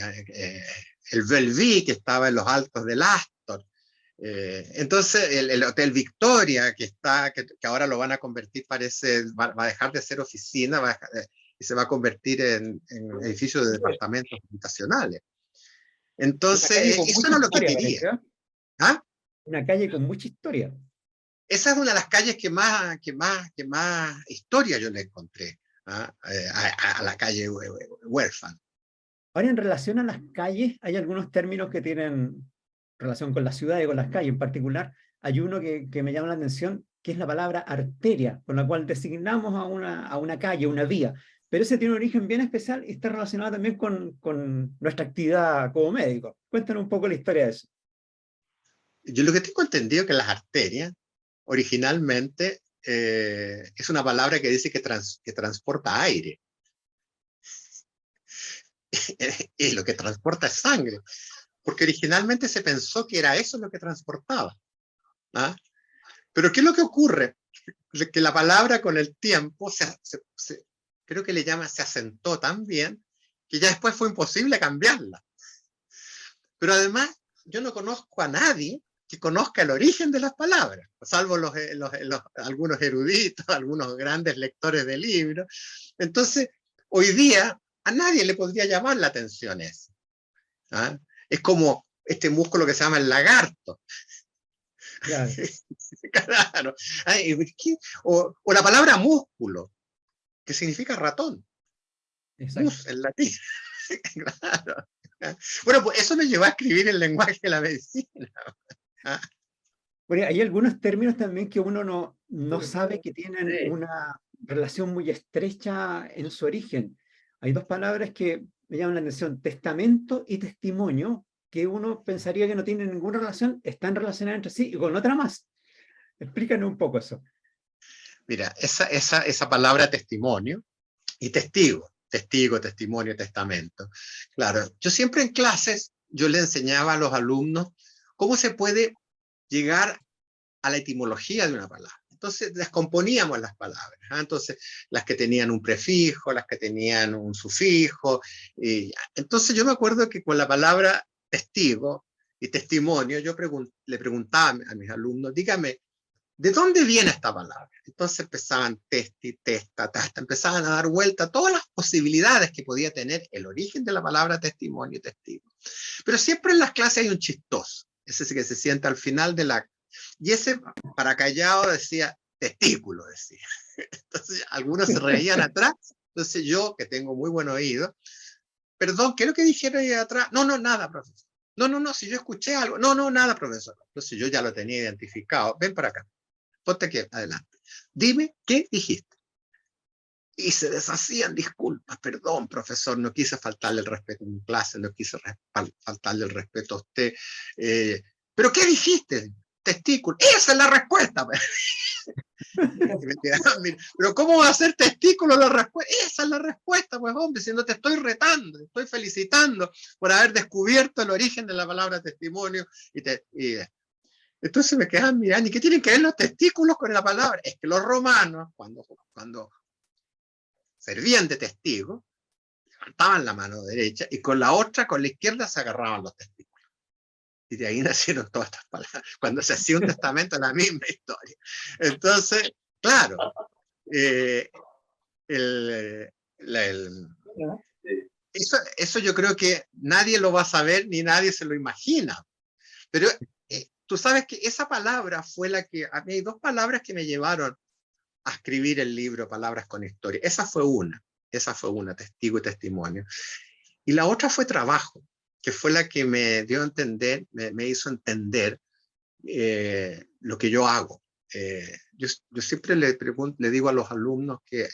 el Bellevue, que estaba en los altos del Astor, entonces el Hotel Victoria, que ahora lo van a convertir, parece, va a dejar de ser oficina, y se va a convertir en edificio de departamentos habitacionales. Entonces, eso era lo que quería. Una calle con mucha historia. Esa es una de las calles que más historia yo le encontré a la calle Huérfano. Ahora, en relación a las calles, hay algunos términos que tienen relación con la ciudad y con las calles. En particular, hay uno que me llama la atención, que es la palabra arteria, con la cual designamos a una calle, una vía. Pero ese tiene un origen bien especial y está relacionado también con nuestra actividad como médicos. Cuéntanos un poco la historia de eso. Yo lo que tengo entendido es que las arterias, originalmente, es una palabra que dice que transporta aire. Y lo que transporta es sangre. Porque originalmente se pensó que era eso lo que transportaba. Pero ¿qué es lo que ocurre? Que la palabra con el tiempo creo que se asentó tan bien que ya después fue imposible cambiarla. Pero además, yo no conozco a nadie que conozca el origen de las palabras, salvo algunos eruditos, algunos grandes lectores de libros. Entonces, hoy día, a nadie le podría llamar la atención eso. Es como este músculo que se llama el lagarto. Claro. Claro. O la palabra músculo, que significa ratón. Mus en latín. Claro. Bueno, pues eso me llevó a escribir el lenguaje de la medicina. Bueno, hay algunos términos también que uno no sabe que tienen una relación muy estrecha en su origen. Hay dos palabras que me llaman la atención: testamento y testimonio, que uno pensaría que no tienen ninguna relación, están relacionadas entre sí y con otra más. Explícanos un poco eso. Mira, esa palabra testimonio y testigo, testigo, testimonio, testamento. Claro, yo siempre en clases, yo le enseñaba a los alumnos cómo se puede llegar a la etimología de una palabra. Entonces descomponíamos las palabras, ¿eh? Entonces las que tenían un prefijo, las que tenían un sufijo. Entonces yo me acuerdo que con la palabra testigo y testimonio, yo le preguntaba a mis alumnos, dígame, ¿de dónde viene esta palabra? Entonces empezaban testi, testa, tasta, empezaban a dar vuelta a todas las posibilidades que podía tener el origen de la palabra testimonio y testigo. Pero siempre en las clases hay un chistoso, ese que se sienta al final de la... Y ese, para callado, decía testículo, decía. Entonces algunos se reían atrás, entonces yo, que tengo muy buen oído, perdón, ¿qué es lo que dijeron ahí atrás? No, no, nada, profesor. No, no, no, si yo escuché algo. No, no, nada, profesor. Entonces yo ya lo tenía identificado. Ven para acá. Ponte aquí, adelante. Dime, ¿qué dijiste? Y se deshacían disculpas. Perdón, profesor, no quise faltarle el respeto a mi clase, no quise faltarle el respeto a usted. ¿Pero qué dijiste? Testículo. Esa es la respuesta. Pero ¿cómo va a ser testículo la respuesta? Esa es la respuesta, pues hombre, si no te estoy retando, te estoy felicitando por haber descubierto el origen de la palabra testimonio. Entonces me quedaban mirando, ¿y qué tienen que ver los testículos con la palabra? Es que los romanos, cuando servían de testigos, levantaban la mano derecha y con la otra, con la izquierda, se agarraban los testículos. Y de ahí nacieron todas estas palabras. Cuando se hacía un testamento, la misma historia. Entonces, claro, eso yo creo que nadie lo va a saber ni nadie se lo imagina. Pero tú sabes que esa palabra fue la que... A mí hay dos palabras que me llevaron a escribir el libro Palabras con Historia. Esa fue una, testigo y testimonio. Y la otra fue trabajo, que fue la que me dio a entender, me hizo entender lo que yo hago. Yo siempre le digo a los alumnos que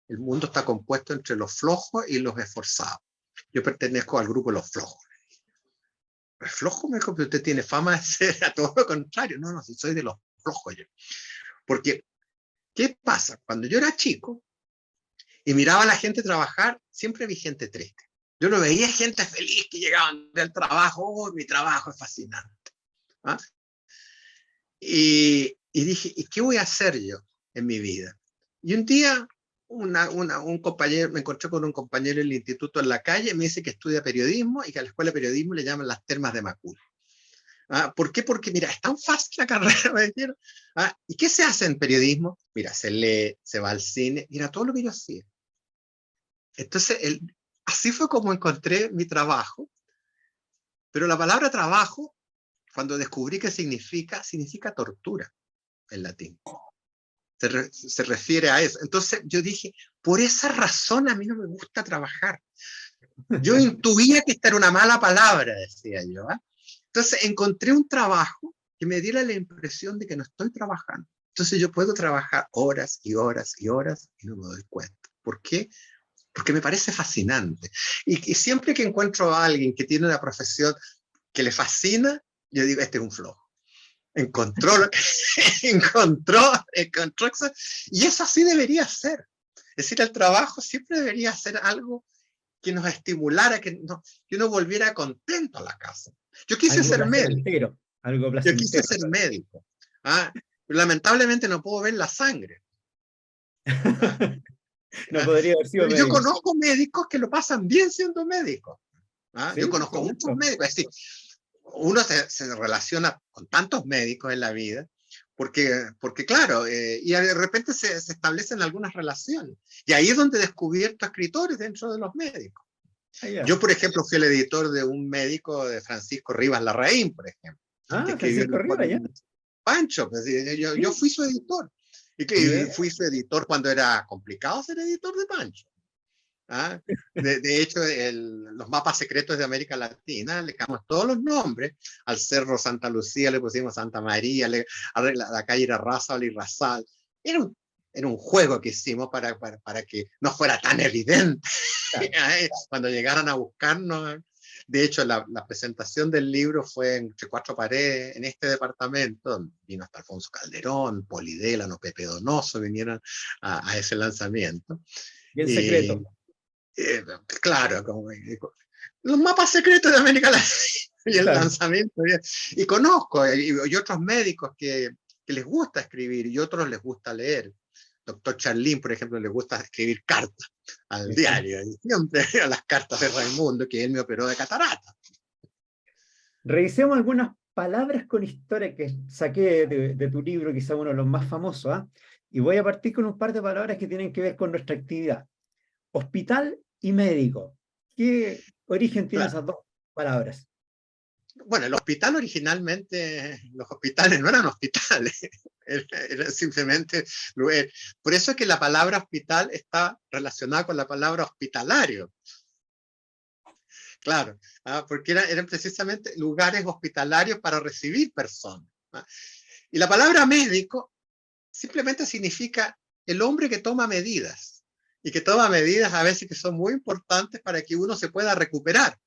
el mundo está compuesto entre los flojos y los esforzados. Yo pertenezco al grupo de los flojos. ¿El flojo? Usted tiene fama de ser a todo lo contrario. No, si soy de los flojos yo. Porque, ¿qué pasa? Cuando yo era chico y miraba a la gente trabajar, siempre vi gente triste. Yo no veía gente feliz que llegaban del trabajo. Oh, mi trabajo es fascinante. ¿Ah? Y dije, ¿y qué voy a hacer yo en mi vida? Y un día un compañero, me encontré con un compañero en el instituto en la calle, me dice que estudia periodismo y que a la escuela de periodismo le llaman las termas de Macul. ¿Por qué? Porque mira, es tan fácil la carrera, me dijeron. ¿Y qué se hace en periodismo? Mira, se lee, se va al cine, mira todo lo que yo hacía. Entonces, así fue como encontré mi trabajo, pero la palabra trabajo, cuando descubrí qué significa tortura en latín. Se refiere a eso. Entonces yo dije, por esa razón a mí no me gusta trabajar. Yo intuía que esta era una mala palabra, decía yo. Entonces encontré un trabajo que me diera la impresión de que no estoy trabajando. Entonces yo puedo trabajar horas y horas y horas y no me doy cuenta. ¿Por qué? Porque me parece fascinante. Y siempre que encuentro a alguien que tiene una profesión que le fascina, yo digo, este es un flojo. Encontró, y eso así debería ser. Es decir, el trabajo siempre debería ser algo que nos estimulara, que uno volviera contento a la casa. Yo quise ser médico. Algo placentero. Yo quise ser médico. Pero lamentablemente no puedo ver la sangre. No podría haber sido médico. Yo conozco médicos que lo pasan bien siendo médicos. ¿Sí? Yo conozco muchos médicos. Es decir, uno se relaciona con tantos médicos en la vida, porque claro, y de repente se establecen algunas relaciones. Y ahí es donde he descubierto escritores dentro de los médicos. Yo, por ejemplo, fui el editor de un médico de Francisco Rivas Larraín, por ejemplo. Francisco Rivas, ya. Pancho, pues, yo fui su editor. Y que fui su editor cuando era complicado ser editor de Pancho. De hecho, los mapas secretos de América Latina le cambiamos todos los nombres. Al cerro Santa Lucía le pusimos Santa María, a la calle era Razal y Razal. Era un juego que hicimos para que no fuera tan evidente. Cuando llegaran a buscarnos. De hecho, la presentación del libro fue entre cuatro paredes en este departamento. Vino hasta Alfonso Calderón, Polidélano, Pepe Donoso, vinieron a ese lanzamiento. Bien Y, secreto. claro, los mapas secretos de América Latina y el Claro. lanzamiento. Y conozco, y otros médicos que les gusta escribir y otros les gusta leer. Doctor Charlín, por ejemplo, le gusta escribir cartas al diario, y siempre a las cartas de Raimundo, que él me operó de catarata. Revisemos algunas palabras con historia que saqué de tu libro, quizá uno de los más famosos, ¿ah? Y voy a partir con un par de palabras que tienen que ver con nuestra actividad. Hospital y médico. ¿Qué origen tienen Claro. esas dos palabras? Bueno, el hospital originalmente, los hospitales no eran hospitales, era simplemente lugar. Por eso es que la palabra hospital está relacionada con la palabra hospitalario. Claro, porque eran precisamente lugares hospitalarios para recibir personas. Y la palabra médico simplemente significa el hombre que toma medidas, y que toma medidas a veces que son muy importantes para que uno se pueda recuperar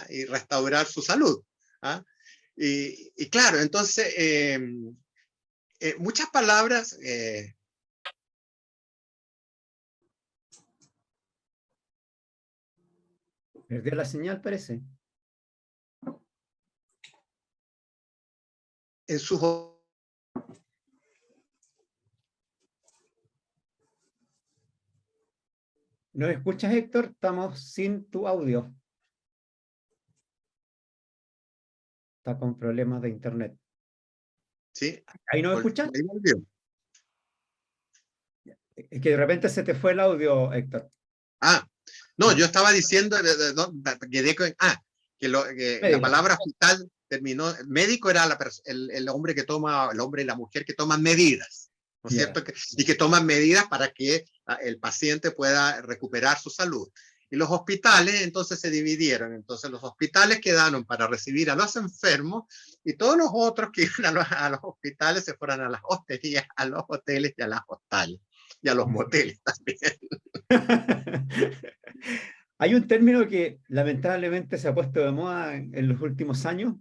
y restaurar su salud. Y claro, entonces, muchas palabras... Perdió la señal, parece. en sus... ¿Nos escuchas, Héctor? Estamos sin tu audio. Está con problemas de internet. ¿Sí? ¿Ahí nos escuchas? Ahí volvió. Es que de repente se te fue el audio, Héctor. No, yo estaba diciendo, quedé con, que la palabra hospital terminó, médico era el hombre que toma, el hombre y la mujer que toman medidas, ¿no es cierto? Y que toman medidas para que el paciente pueda recuperar su salud. Y los hospitales entonces se dividieron, entonces los hospitales quedaron para recibir a los enfermos, y todos los otros que iban a los hospitales se fueron a las hosterías, a los hoteles y a las hostales, y a los moteles también. Hay un término que lamentablemente se ha puesto de moda en los últimos años,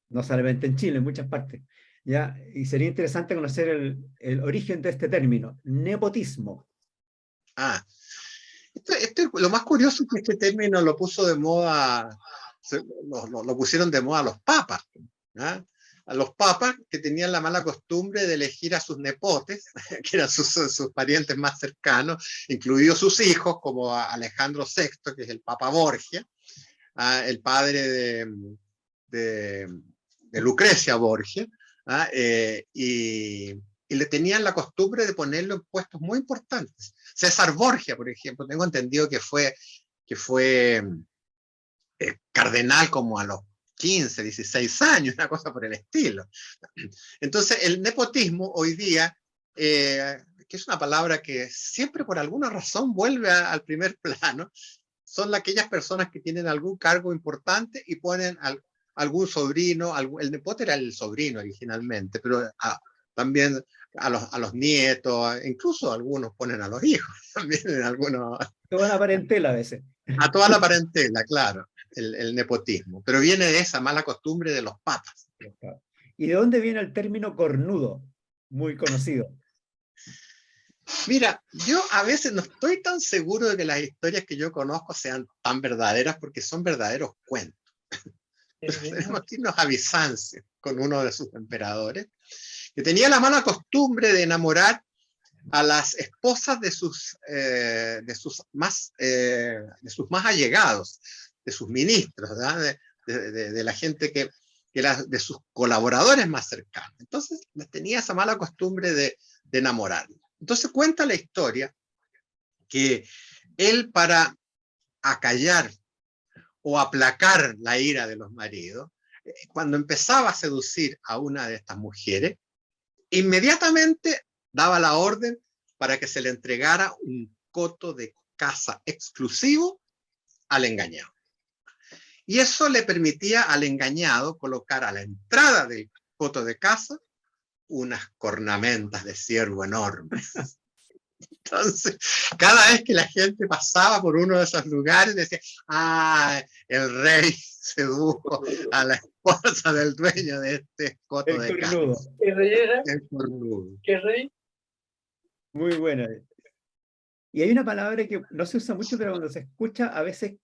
no solamente en Chile, en muchas partes, ¿ya? Y sería interesante conocer el origen de este término, nepotismo. Lo más curioso es que este término lo puso de moda, lo pusieron de moda los papas, ¿ah? A los papas que tenían la mala costumbre de elegir a sus nepotes, que eran sus parientes más cercanos, incluidos sus hijos, como a Alejandro VI, que es el Papa Borgia, el padre de Lucrecia Borgia, y le tenían la costumbre de ponerlo en puestos muy importantes. César Borgia, por ejemplo, tengo entendido que fue cardenal como a los 15, 16 años, una cosa por el estilo. Entonces, el nepotismo hoy día, que es una palabra que siempre por alguna razón vuelve al primer plano, son aquellas personas que tienen algún cargo importante y ponen algún sobrino, el nepote era el sobrino originalmente, pero también a los nietos, incluso algunos ponen a los hijos, también en algunos... Toda la parentela a veces. A toda la parentela, claro, el nepotismo, pero viene de esa mala costumbre de los papas. ¿Y de dónde viene el término cornudo? Muy conocido. Mira, yo a veces no estoy tan seguro de que las historias que yo conozco sean tan verdaderas, porque son verdaderos cuentos. Pero tenemos que irnos a Bizancio con uno de sus emperadores, que tenía la mala costumbre de enamorar a las esposas de sus más allegados, de sus ministros, de la gente que era de sus colaboradores más cercanos. Entonces tenía esa mala costumbre de enamorarlos. Entonces cuenta la historia que él, para acallar o aplacar la ira de los maridos, cuando empezaba a seducir a una de estas mujeres, inmediatamente daba la orden para que se le entregara un coto de caza exclusivo al engañado. Y eso le permitía al engañado colocar a la entrada del coto de caza unas cornamentas de ciervo enormes. Entonces, cada vez que la gente pasaba por uno de esos lugares, decía, ah, el rey sedujo a la esposa del dueño de este coto El de carne. cornudo. ¿Qué rey era? El cornudo. ¿Qué rey? Muy buena. Y hay una palabra que no se usa mucho, pero cuando se escucha a veces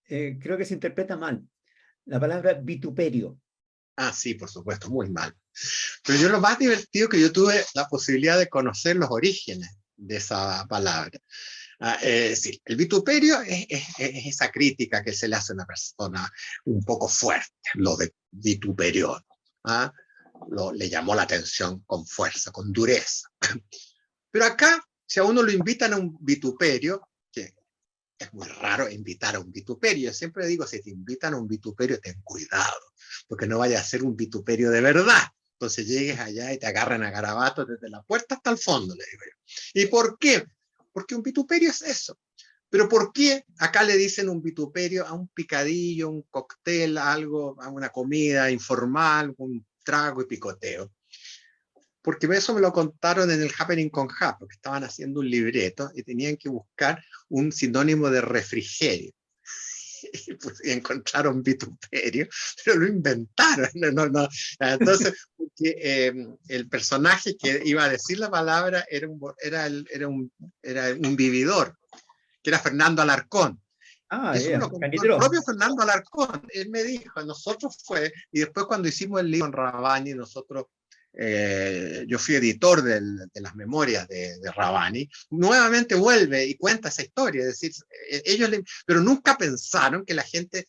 creo que se interpreta mal. La palabra vituperio. Ah, sí, por supuesto, muy mal. Pero yo lo más divertido que yo tuve la posibilidad de conocer los orígenes de esa palabra. Sí, el vituperio es esa crítica que se le hace a una persona un poco fuerte, lo de vituperior. ¿Ah? Le llamó la atención con fuerza, con dureza. Pero acá, si a uno lo invitan a un vituperio, que es muy raro invitar a un vituperio, yo siempre digo, si te invitan a un vituperio, ten cuidado, porque no vaya a ser un vituperio de verdad. Entonces llegues allá y te agarran a garabatos desde la puerta hasta el fondo, le digo yo. ¿Y por qué? Porque un vituperio es eso. Pero ¿por qué acá le dicen un vituperio a un picadillo, un cóctel, algo, a una comida informal, un trago y picoteo? Porque eso me lo contaron en el Happening con Jap, porque estaban haciendo un libreto y tenían que buscar un sinónimo de refrigerio. Y, pues, y encontraron vituperio, pero lo inventaron. No. Entonces, porque, el personaje que iba a decir la palabra era un vividor, que era Fernando Alarcón. Ah, Y eso me lo contó el propio Fernando Alarcón. Él me dijo, nosotros fue, y después cuando hicimos el libro en Rabani, nosotros, yo fui editor de las memorias de Rabani, nuevamente vuelve y cuenta esa historia, es decir, pero nunca pensaron que la gente,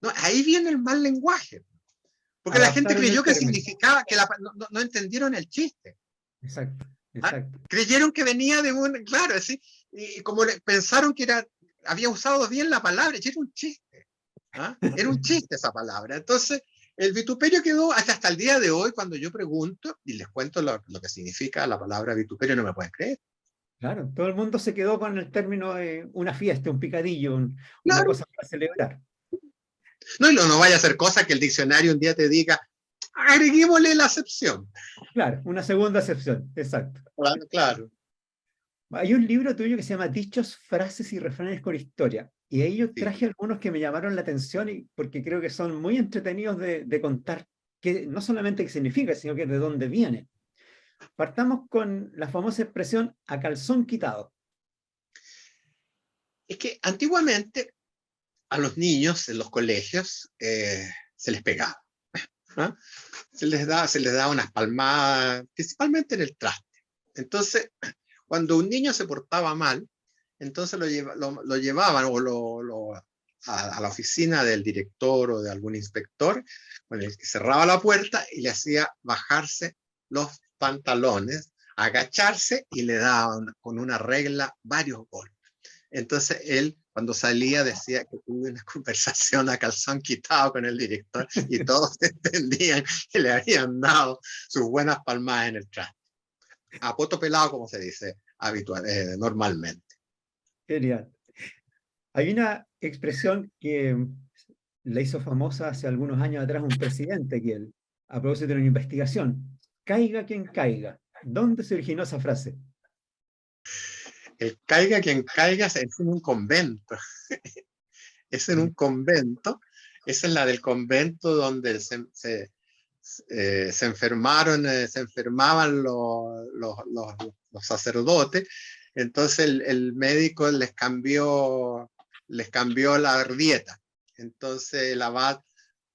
no, ahí viene el mal lenguaje, porque la gente creyó que significaba, que no entendieron el chiste. Exacto, exacto. ¿Ah? Creyeron que venía de un, claro, ¿sí? Y como pensaron que había usado bien la palabra, y era un chiste. ¿Ah? Era un chiste esa palabra. Entonces, el vituperio quedó hasta el día de hoy, cuando yo pregunto y les cuento lo que significa la palabra vituperio, no me pueden creer. Claro, todo el mundo se quedó con el término de una fiesta, un picadillo, una claro. cosa para celebrar. No, y no vaya a ser cosa que el diccionario un día te diga, agreguémosle la acepción. Claro, una segunda acepción, exacto. Claro. Hay un libro tuyo que se llama Dichos, frases y refranes con historia. Y ahí yo traje algunos que me llamaron la atención porque creo que son muy entretenidos de contar, que no solamente qué significa, sino que de dónde viene. Partamos con la famosa expresión a calzón quitado. Es que antiguamente a los niños en los colegios se les pegaba. ¿Ah? Se les da unas palmadas, principalmente en el traste. Entonces, cuando un niño se portaba mal, entonces lo llevaban a la oficina del director o de algún inspector, con el que cerraba la puerta y le hacía bajarse los pantalones, agacharse y le daban con una regla varios golpes. Entonces él, cuando salía, decía que tuve una conversación a calzón quitado con el director y todos entendían que le habían dado sus buenas palmadas en el traste. A poto pelado, como se dice normalmente. Genial. Hay una expresión que la hizo famosa hace algunos años atrás un presidente, que él, a propósito de una investigación, caiga quien caiga. ¿Dónde se originó esa frase? El caiga quien caiga es en un convento. Es en un convento. Esa es la del convento donde se enfermaban los sacerdotes. Entonces el médico les cambió la dieta. Entonces el abad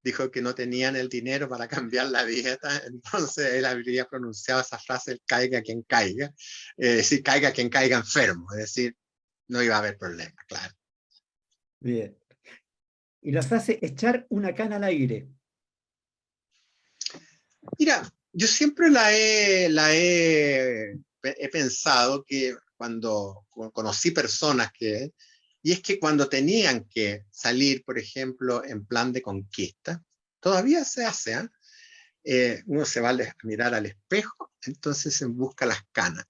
dijo que no tenían el dinero para cambiar la dieta, entonces él habría pronunciado esa frase, el caiga quien caiga, decir caiga quien caiga enfermo, es decir, no iba a haber problema, claro. Bien. Y la frase echar una cana al aire. Mira, yo siempre he pensado que cuando conocí personas y es que cuando tenían que salir, por ejemplo, en plan de conquista, todavía se hace, uno se va a mirar al espejo, entonces se busca las canas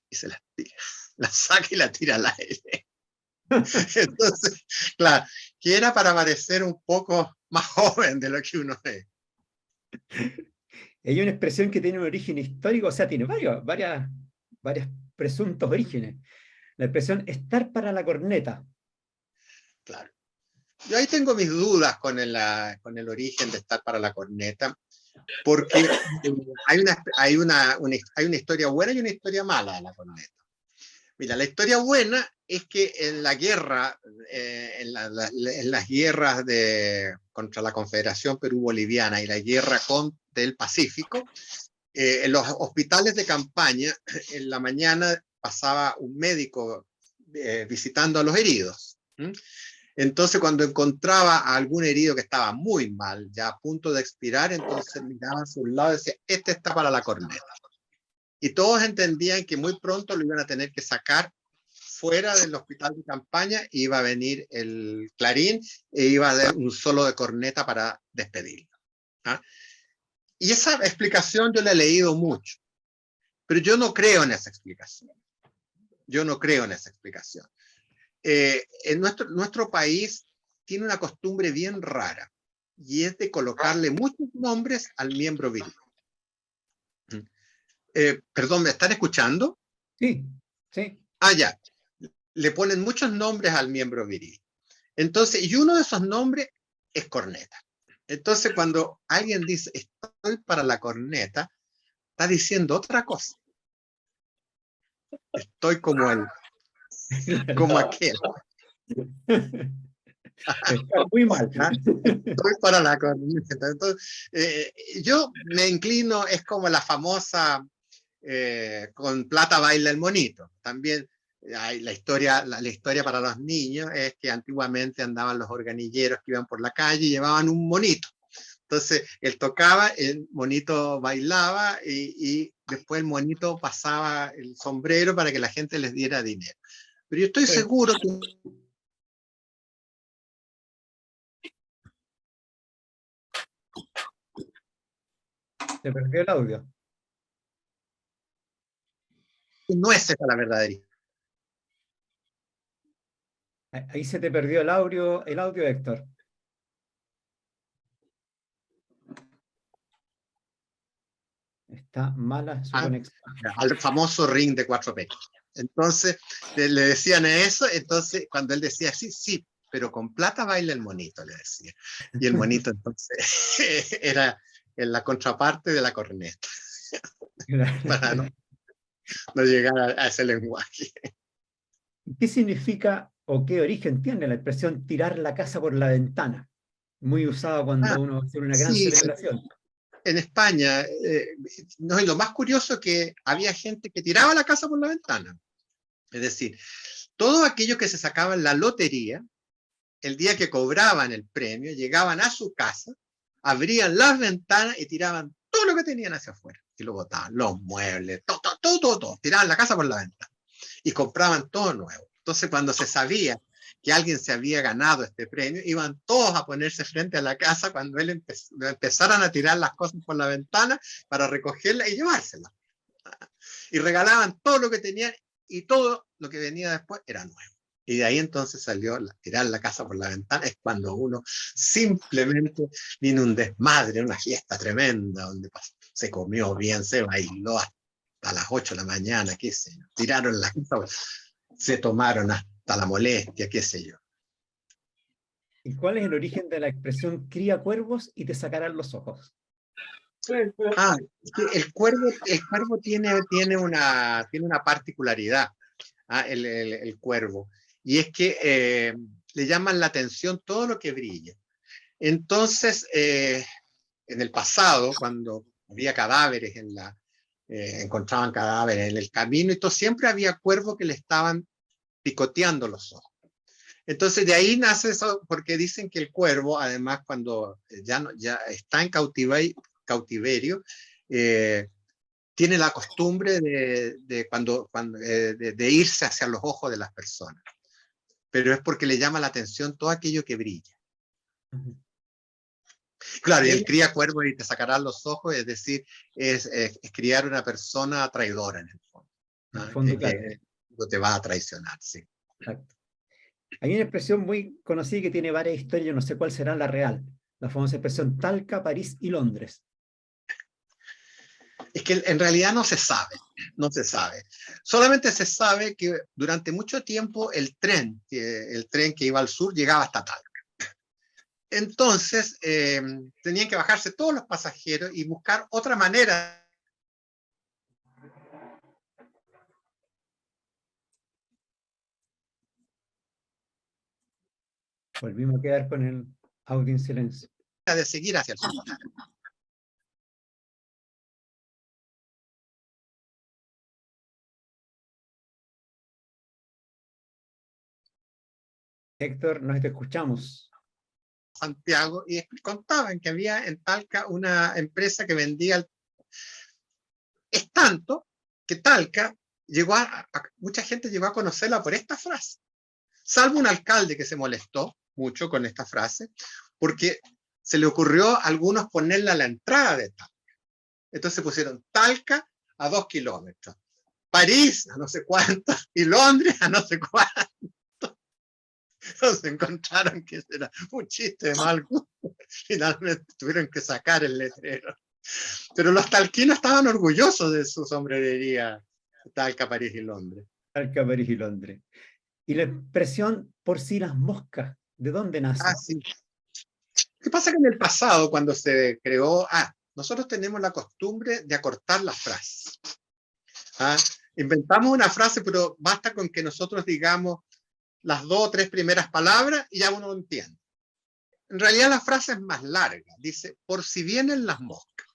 y se las tira, las saca y las tira al aire. Entonces, claro, que era para parecer un poco más joven de lo que uno es. Hay una expresión que tiene un origen histórico, o sea, tiene varias presuntos orígenes. La expresión estar para la corneta. Claro. Yo ahí tengo mis dudas con el origen de estar para la corneta, porque hay una historia buena y una historia mala de la corneta. Mira, la historia buena es que en la guerra, en las guerras contra la Confederación Perú-Boliviana y la guerra del Pacífico, en los hospitales de campaña, en la mañana pasaba un médico visitando a los heridos. Entonces, cuando encontraba a algún herido que estaba muy mal, ya a punto de expirar, entonces miraba a su lado y decía, este está para la corneta. Y todos entendían que muy pronto lo iban a tener que sacar fuera del hospital de campaña, y iba a venir el clarín e iba a dar un solo de corneta para despedirlo. ¿Ah? Y esa explicación yo la he leído mucho, pero yo no creo en esa explicación. Yo no creo en esa explicación. En nuestro país tiene una costumbre bien rara, y es de colocarle muchos nombres al miembro viril. Perdón, ¿me están escuchando? Sí, sí. Ah, ya. Le ponen muchos nombres al miembro viril. Entonces, y uno de esos nombres es corneta. Entonces, cuando alguien dice, estoy para la corneta, está diciendo otra cosa. Estoy como aquel. Está muy mal. Estoy para la corneta. Entonces, yo me inclino, es como la famosa con plata baila el monito. También hay la historia para los niños es que antiguamente andaban los organilleros que iban por la calle y llevaban un monito. Entonces él tocaba, el monito bailaba y después el monito pasaba el sombrero para que la gente les diera dinero. Pero yo estoy seguro que... Se perdió el audio. no es esa la verdadera. Ahí se te perdió el audio, Héctor. Está mala su conexión. Al famoso ring de 4 pesos. Entonces, le decían eso, entonces cuando él decía, sí, sí, pero con plata baila el monito, le decía. Y el monito entonces era en la contraparte de la corneta, para no llegar a ese lenguaje. ¿Qué significa o qué origen tiene la expresión tirar la casa por la ventana? Muy usada cuando uno hace una gran Sí, celebración. en España, no, y lo más curioso es que había gente que tiraba la casa por la ventana. Es decir, todos aquellos que se sacaban la lotería, el día que cobraban el premio, llegaban a su casa, abrían las ventanas y tiraban todo lo que tenían hacia afuera. Y lo botaban, los muebles, todo. Tiraban la casa por la ventana. Y compraban todo nuevo. Entonces, cuando se sabía que alguien se había ganado este premio, iban todos a ponerse frente a la casa cuando él empezaran a tirar las cosas por la ventana para recogerlas y llevárselas. Y regalaban todo lo que tenían, y todo lo que venía después era nuevo. Y de ahí entonces salió tirar la casa por la ventana. Es cuando uno simplemente vino un desmadre, una fiesta tremenda, donde se comió bien, se bailó hasta las 8 de la mañana, qué sé yo. Tiraron la casa, se tomaron hasta la molestia, qué sé yo. ¿Y cuál es el origen de la expresión cría cuervos y te sacarán los ojos? El cuervo tiene una particularidad, el cuervo, y es que le llaman la atención todo lo que brilla. Entonces, en el pasado, cuando había cadáveres encontraban cadáveres en el camino, y todo, siempre había cuervos que le estaban picoteando los ojos. Entonces de ahí nace eso, porque dicen que el cuervo, además, cuando ya está en cautiverio, tiene la costumbre de irse hacia los ojos de las personas. Pero es porque le llama la atención todo aquello que brilla. Claro, y el cría cuervo y te sacarán los ojos, es decir, es criar una persona traidora en el fondo. ¿No? En el fondo, claro. Que te va a traicionar, sí. Exacto. Hay una expresión muy conocida que tiene varias historias, yo no sé cuál será la real. La famosa expresión Talca, París y Londres. Es que en realidad no se sabe, no se sabe. Solamente se sabe que durante mucho tiempo el tren que iba al sur llegaba hasta Talca. Entonces, tenían que bajarse todos los pasajeros y buscar otra manera. Volvimos a quedar con el audio en silencio. De seguir hacia el sur. Héctor, nos te escuchamos. Santiago, y contaban que había en Talca una empresa que vendía. Es tanto que Talca llegó mucha gente llegó a conocerla por esta frase, salvo un alcalde que se molestó mucho con esta frase, porque se le ocurrió a algunos ponerla a la entrada de Talca. Entonces pusieron Talca a 2 kilómetros, París a no sé cuánto, y Londres a no sé cuánto. Entonces encontraron que era un chiste de mal gusto. Finalmente tuvieron que sacar el letrero. Pero los talquinos estaban orgullosos de su sombrerería Talca, París y Londres. Talca, París y Londres. Y la expresión por si las moscas, ¿de dónde nace? Sí. ¿Qué pasa que en el pasado, cuando se creó, nosotros tenemos la costumbre de acortar las frases. Inventamos una frase, pero basta con que nosotros digamos las 2 o 3 primeras palabras y ya uno lo entiende. En realidad la frase es más larga, dice, por si vienen las moscas.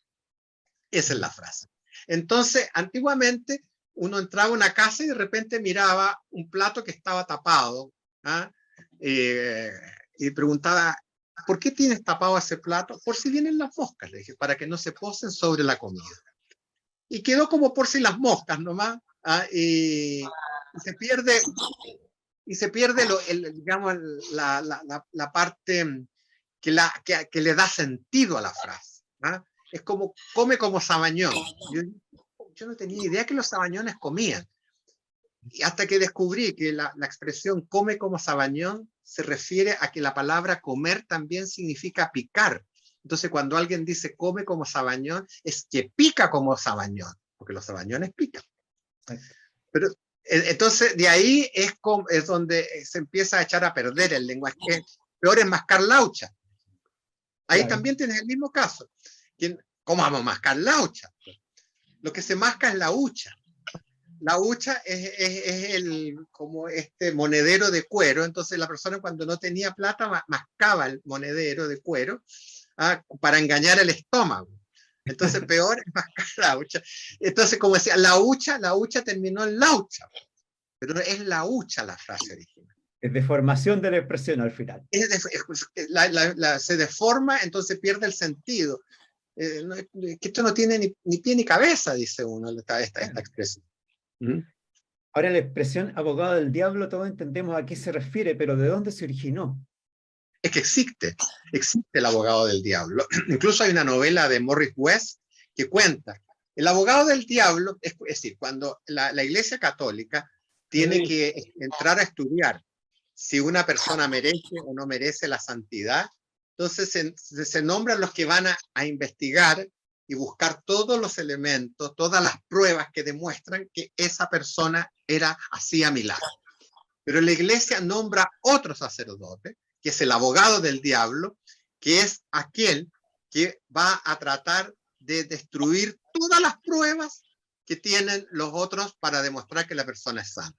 Esa es la frase. Entonces, antiguamente, uno entraba a una casa y de repente miraba un plato que estaba tapado, y preguntaba, ¿por qué tienes tapado ese plato? Por si vienen las moscas, le dije, para que no se posen sobre la comida. Y quedó como por si las moscas nomás, y se pierde digamos, la parte que le da sentido a la frase. Es como, come como sabañón. Yo no tenía idea que los sabañones comían. Y hasta que descubrí que la expresión come como sabañón se refiere a que la palabra comer también significa picar. Entonces, cuando alguien dice come como sabañón, es que pica como sabañón, porque los sabañones pican. Pero entonces, de ahí es donde se empieza a echar a perder el lenguaje. Peor es mascar laucha. Ahí claro. También tienes el mismo caso. ¿Cómo vamos a mascar laucha? Lo que se masca es la hucha. La hucha es como este monedero de cuero. Entonces la persona cuando no tenía plata mascaba el monedero de cuero para engañar el estómago. Entonces peor es mascar la hucha. Entonces, como decía, la hucha terminó en laucha. Pero es la hucha la frase original. Es deformación de la expresión al final. Se deforma, entonces pierde el sentido. Que esto no tiene ni pie ni cabeza, dice uno, esta expresión. Ahora, la expresión abogado del diablo, todos entendemos a qué se refiere, pero ¿de dónde se originó? Es que existe el abogado del diablo. Incluso hay una novela de Morris West que cuenta, el abogado del diablo, es decir, cuando la Iglesia Católica tiene que entrar a estudiar si una persona merece o no merece la santidad, entonces se nombran los que van a investigar y buscar todos los elementos, todas las pruebas que demuestran que esa persona hacía milagros. Pero la Iglesia nombra otro sacerdote, que es el abogado del diablo, que es aquel que va a tratar de destruir todas las pruebas que tienen los otros para demostrar que la persona es santa.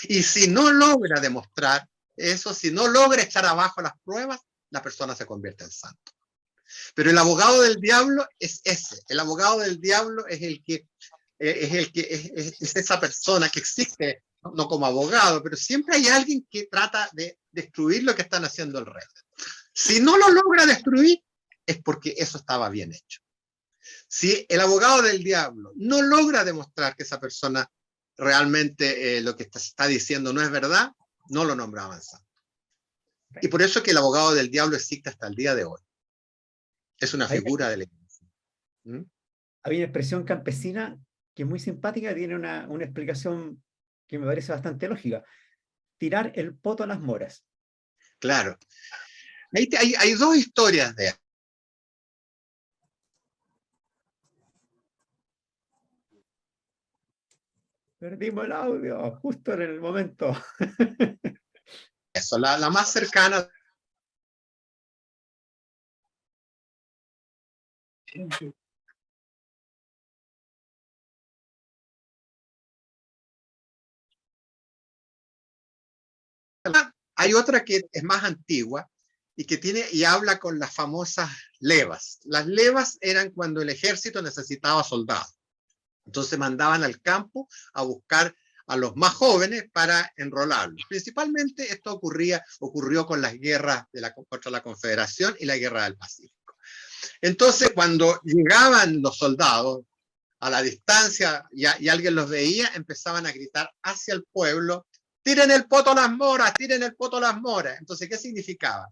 Y si no logra demostrar eso, si no logra echar abajo las pruebas, la persona se convierte en santo. Pero el abogado del diablo es ese. El abogado del diablo es esa persona que existe, no como abogado, pero siempre hay alguien que trata de destruir lo que están haciendo el resto. Si no lo logra destruir, es porque eso estaba bien hecho. Si el abogado del diablo no logra demostrar que esa persona realmente lo que está diciendo no es verdad, no lo nombraban santo. Y por eso que el abogado del diablo existe hasta el día de hoy. Es una figura de la Iglesia. Hay una expresión campesina que es muy simpática, tiene una explicación que me parece bastante lógica. Tirar el poto a las moras. Claro. Hay dos historias de Perdimos el audio, justo en el momento. Eso, la más cercana. Hay otra que es más antigua y que tiene y habla con las famosas levas. Las levas eran cuando el ejército necesitaba soldados. Entonces mandaban al campo a buscar a los más jóvenes para enrolarlos. Principalmente esto ocurrió con las guerras contra la Confederación y la Guerra del Pacífico. Entonces, cuando llegaban los soldados a la distancia y alguien los veía, empezaban a gritar hacia el pueblo: tiren el poto a las moras, tiren el poto a las moras. Entonces, ¿qué significaba?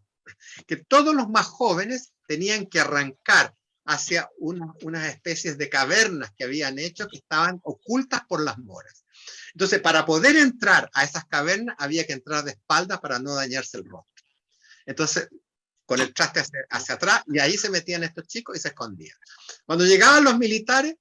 Que todos los más jóvenes tenían que arrancar hacia unas especies de cavernas que habían hecho, que estaban ocultas por las moras. Entonces, para poder entrar a esas cavernas, había que entrar de espaldas para no dañarse el rostro. Entonces, con el traste hacia atrás, y ahí se metían estos chicos y se escondían. Cuando llegaban los militares,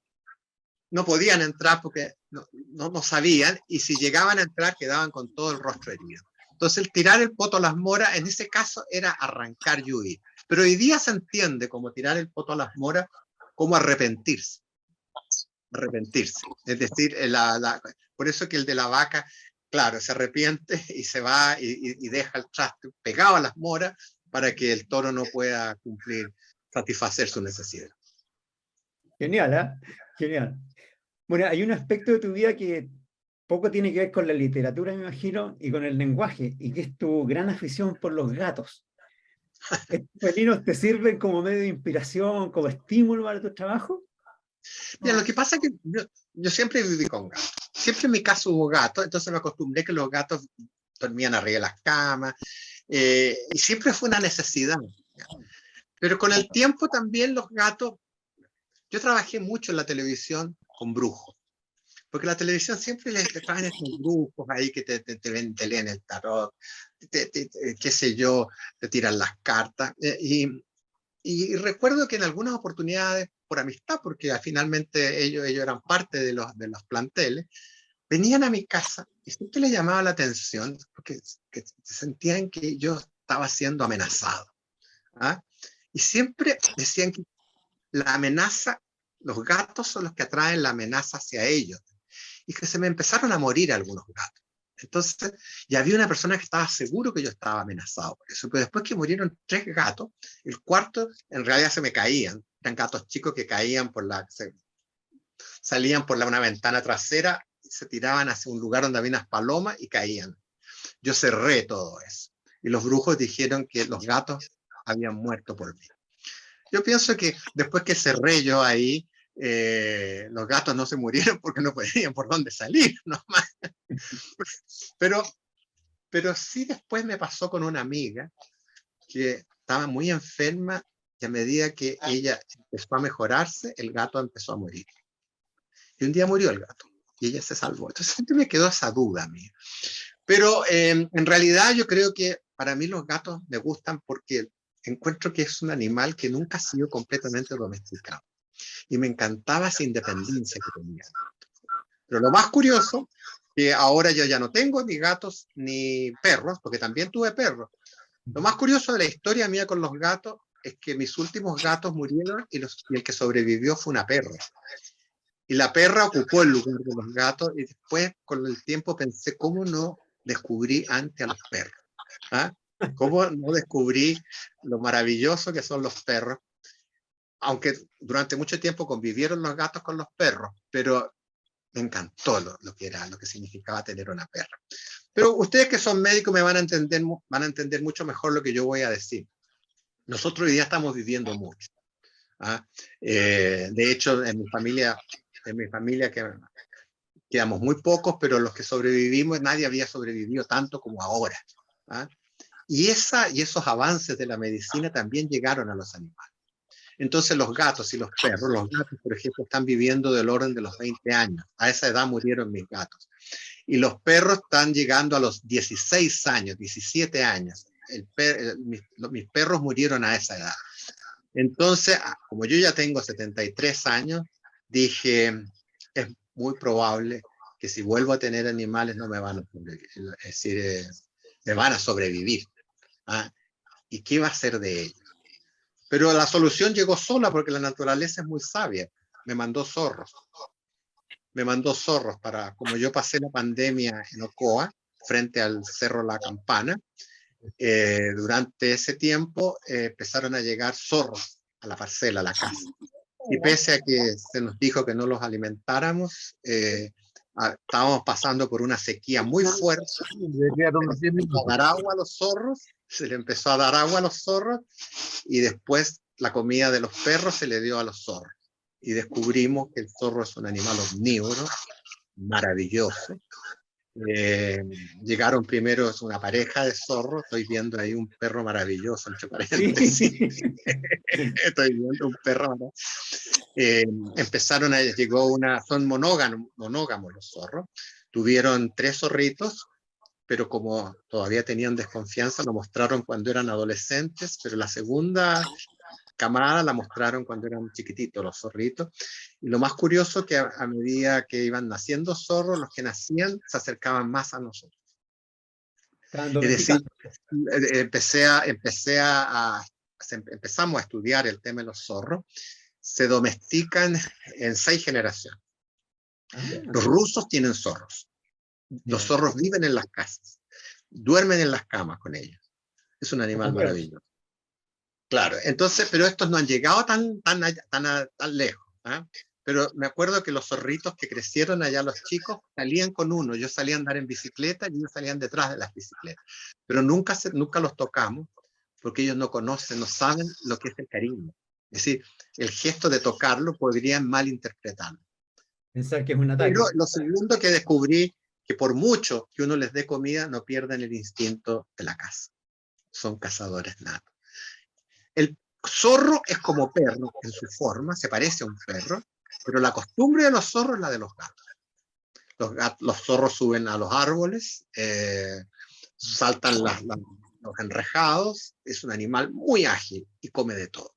no podían entrar porque no sabían, y si llegaban a entrar quedaban con todo el rostro herido. Entonces el tirar el poto a las moras en ese caso era arrancar y huir. Pero hoy día se entiende como tirar el poto a las moras como arrepentirse. Arrepentirse. Es decir, por eso que el de la vaca, claro, se arrepiente y se va y deja el traste pegado a las moras para que el toro no pueda cumplir, satisfacer su necesidad. Genial, ¿eh? Genial. Bueno, hay un aspecto de tu vida que poco tiene que ver con la literatura, me imagino, y con el lenguaje, y que es tu gran afición por los gatos. ¿Estos felinos te sirven como medio de inspiración, como estímulo para tu trabajo? Mira, lo que pasa es que yo siempre viví con gatos. Siempre en mi casa hubo gatos, entonces me acostumbré que los gatos dormían arriba de las camas, y siempre fue una necesidad. Pero con el tiempo también los gatos, yo trabajé mucho en la televisión con brujos, porque la televisión siempre les traen estos brujos ahí que te leen el tarot, qué sé yo, te tiran las cartas, y recuerdo que en algunas oportunidades, por amistad, porque finalmente ellos eran parte de los planteles, venían a mi casa y siempre les llamaba la atención porque sentían que yo estaba siendo amenazado. ¿Ah? Y siempre decían que la amenaza, los gatos son los que atraen la amenaza hacia ellos. Y que se me empezaron a morir algunos gatos. Entonces, ya había una persona que estaba seguro que yo estaba amenazado por eso. Pero después que murieron 3 gatos, el cuarto en realidad se me caían. Eran gatos chicos que caían salían por una ventana trasera, se tiraban hacia un lugar donde había unas palomas y caían. Yo cerré todo eso. Y los brujos dijeron que los gatos habían muerto por mí. Yo pienso que después que cerré yo ahí, los gatos no se murieron porque no podían por dónde salir, nomás. Pero sí después me pasó con una amiga que estaba muy enferma y a medida que ella empezó a mejorarse, el gato empezó a morir. Y un día murió el gato y ella se salvó. Entonces siempre me quedó esa duda a mí. Pero en realidad yo creo que para mí los gatos me gustan porque encuentro que es un animal que nunca ha sido completamente domesticado. Y me encantaba esa independencia que tenía. Pero lo más curioso, que ahora yo ya no tengo ni gatos ni perros, porque también tuve perros. Lo más curioso de la historia mía con los gatos es que mis últimos gatos murieron y el que sobrevivió fue una perra. Y la perra ocupó el lugar de los gatos y después con el tiempo pensé, ¿cómo no descubrí antes a los perros? ¿Ah? ¿Cómo no descubrí lo maravilloso que son los perros? Aunque durante mucho tiempo convivieron los gatos con los perros, pero me encantó lo que significaba tener una perra. Pero ustedes que son médicos me van a entender mucho mejor lo que yo voy a decir. Nosotros hoy día estamos viviendo mucho. ¿Ah? De hecho, en mi familia quedamos muy pocos, pero los que sobrevivimos, nadie había sobrevivido tanto como ahora. ¿Ah? Y esos avances de la medicina también llegaron a los animales. Entonces los gatos y los perros, los gatos, por ejemplo, están viviendo del orden de los 20 años. A esa edad murieron mis gatos. Y los perros están llegando a los 16 años, 17 años. Mis perros murieron a esa edad. Entonces, como yo ya tengo 73 años, dije, es muy probable que si vuelvo a tener animales no me van a sobrevivir, es decir, me van a sobrevivir. ¿Ah? ¿Y qué va a hacer de ellos? Pero la solución llegó sola porque la naturaleza es muy sabia. Me mandó zorros. Me mandó zorros para, como yo pasé la pandemia en Ocoa, frente al Cerro La Campana, durante ese tiempo empezaron a llegar zorros a la parcela, a la casa. Y pese a que se nos dijo que no los alimentáramos, estábamos pasando por una sequía muy fuerte. Se le empezó a dar agua a los zorros, se le empezó a dar agua a los zorros, y después la comida de los perros se le dio a los zorros. Y descubrimos que el zorro es un animal omnívoro, maravilloso. Llegaron primero, es una pareja de zorros, estoy viendo ahí un perro maravilloso, entre paréntesis. Sí. Estoy viendo un perro maravilloso. Llegó una, son monógamos los zorros, tuvieron 3 zorritos, pero como todavía tenían desconfianza, lo mostraron cuando eran adolescentes, pero la segunda camada la mostraron cuando eran chiquititos los zorritos. Y lo más curioso que a medida que iban naciendo zorros, los que nacían se acercaban más a nosotros. Es decir, empezamos a estudiar el tema de los zorros. Se domestican en 6 generaciones. Los rusos tienen zorros. Los zorros viven en las casas, duermen en las camas con ellos. Es un animal maravilloso. Claro, entonces, pero estos no han llegado tan lejos. ¿Eh? Pero me acuerdo que los zorritos que crecieron allá, los chicos, salían con uno. Yo salía a andar en bicicleta y ellos salían detrás de las bicicletas. Pero nunca los tocamos porque ellos no conocen, no saben lo que es el cariño. Es decir, el gesto de tocarlo podrían malinterpretarlo. Pensar que es un ataque. Pero lo segundo que descubrí, que por mucho que uno les dé comida, no pierden el instinto de la caza. Son cazadores natos. El zorro es como perro en su forma, se parece a un perro, pero la costumbre de los zorros es la de los gatos. Los zorros suben a los árboles, saltan los enrejados, es un animal muy ágil y come de todo.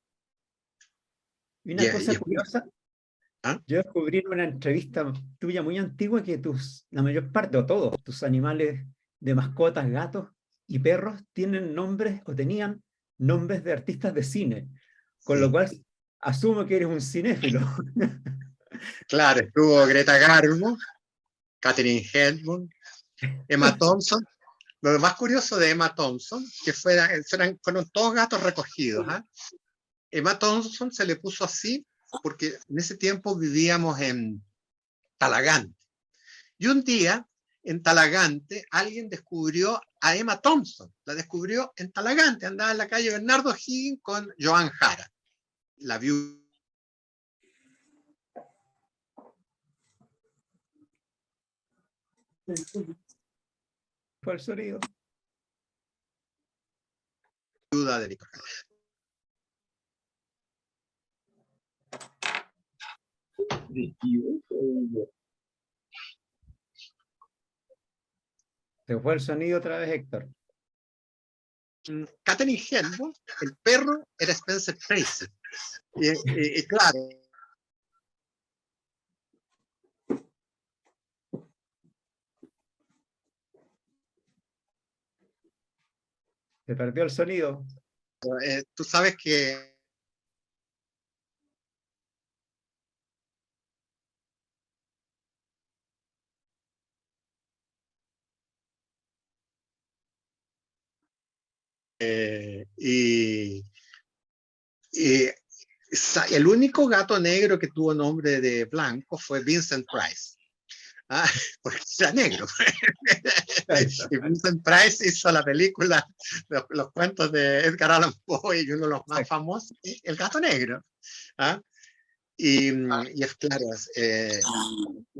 Y una cosa curiosa, ¿Ah? yo descubrí en una entrevista tuya muy antigua que la mayor parte, o todos, tus animales de mascotas, gatos y perros, tienen nombres o tenían nombres de artistas de cine, con lo cual asumo que eres un cinéfilo. Claro, estuvo Greta Garbo, Katherine Hepburn, Emma Thompson. Lo más curioso de Emma Thompson, que fueron todos gatos recogidos. ¿Eh? Emma Thompson se le puso así porque en ese tiempo vivíamos en Talagante. Y un día, en Talagante, alguien descubrió a Emma Thompson. La descubrió en Talagante. Andaba en la calle Bernardo Higgins con Joan Jara. La viuda. Fue el sonido. De Víctor Jara. Se fue el sonido otra vez, Héctor. Katherine Hepburn, el perro era Spencer Tracy. Y claro. Se perdió el sonido. Tú sabes que el único gato negro que tuvo nombre de blanco fue Vincent Price. Ah, porque era negro. Y Vincent Price hizo la película, los cuentos de Edgar Allan Poe, y uno de los más famosos, El gato negro. ¿Ah? Y es claro,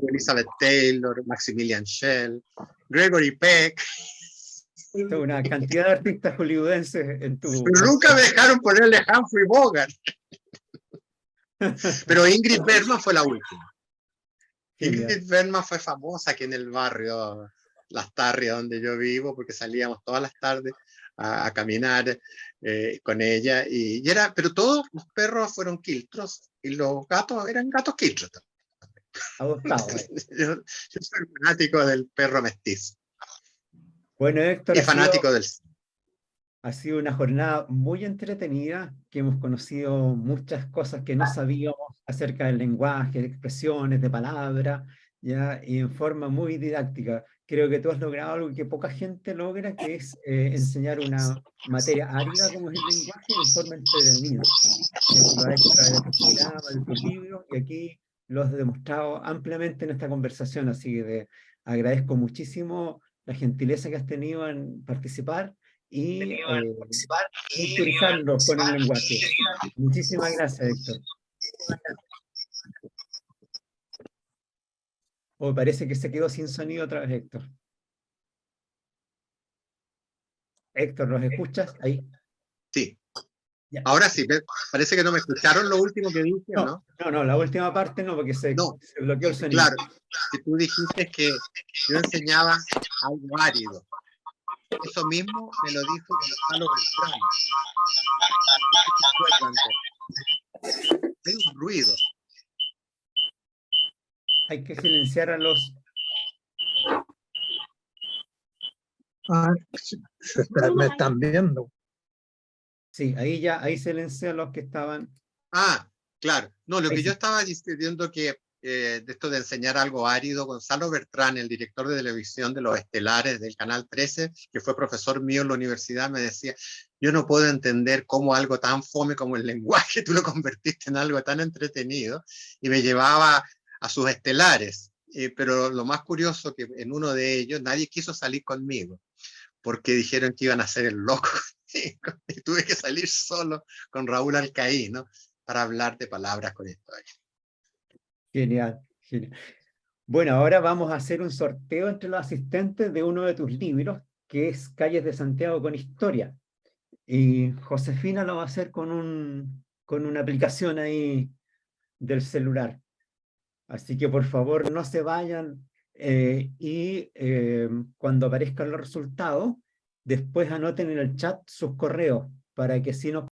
Elizabeth Taylor, Maximilian Schell, Gregory Peck. Una cantidad de artistas hollywoodenses en tu... Pero nunca me dejaron ponerle Humphrey Bogart. Pero Ingrid Bergman fue la última. Ingrid Bergman fue famosa aquí en el barrio Las Tarrias, donde yo vivo, porque salíamos todas las tardes a caminar con ella. Pero todos los perros fueron quiltros y los gatos eran gatos quiltros. Adoptado. Yo soy fanático del perro mestizo. Bueno, Héctor, Y fanático del... ha sido una jornada muy entretenida, que hemos conocido muchas cosas que no sabíamos acerca del lenguaje, de expresiones, de palabras, ¿ya? Y en forma muy didáctica. Creo que tú has logrado algo que poca gente logra, que es enseñar una materia árida como es el lenguaje en forma entretenida. Eso lo has hecho a través de tus programas, de tus libros, y aquí lo has demostrado ampliamente en esta conversación, así que agradezco muchísimo la gentileza que has tenido en participar y culturizarnos con el lenguaje. Muchísimas gracias, Héctor. Oh, parece que se quedó sin sonido otra vez, Héctor. Héctor, ¿nos escuchas? Ahí. Sí. Ya. Ahora sí, parece que no me escucharon lo último que dije, ¿no? No, la última parte no, porque se bloqueó el sonido. Claro, que tú dijiste que yo enseñaba algo árido. Eso mismo me lo dijo Gonzalo Beltrán. Hay un ruido. Hay que silenciar a los... Me están viendo. Sí, ahí silencié a los que estaban... Claro. No, lo Ahí que sí. yo estaba diciendo que de esto de enseñar algo árido, Gonzalo Beltrán, el director de televisión de Los Estelares del Canal 13, que fue profesor mío en la universidad, me decía, yo no puedo entender cómo algo tan fome como el lenguaje tú lo convertiste en algo tan entretenido, y me llevaba a sus estelares. Pero lo más curioso que en uno de ellos nadie quiso salir conmigo, porque dijeron que iban a ser el loco, y tuve que salir solo con Raúl Alcaíno para hablar de palabras con historia. Genial, genial. Bueno, ahora vamos a hacer un sorteo entre los asistentes de uno de tus libros, que es Calles de Santiago con Historia. Y Josefina lo va a hacer con una aplicación ahí del celular. Así que por favor no se vayan cuando aparezcan los resultados, después anoten en el chat sus correos para que si nos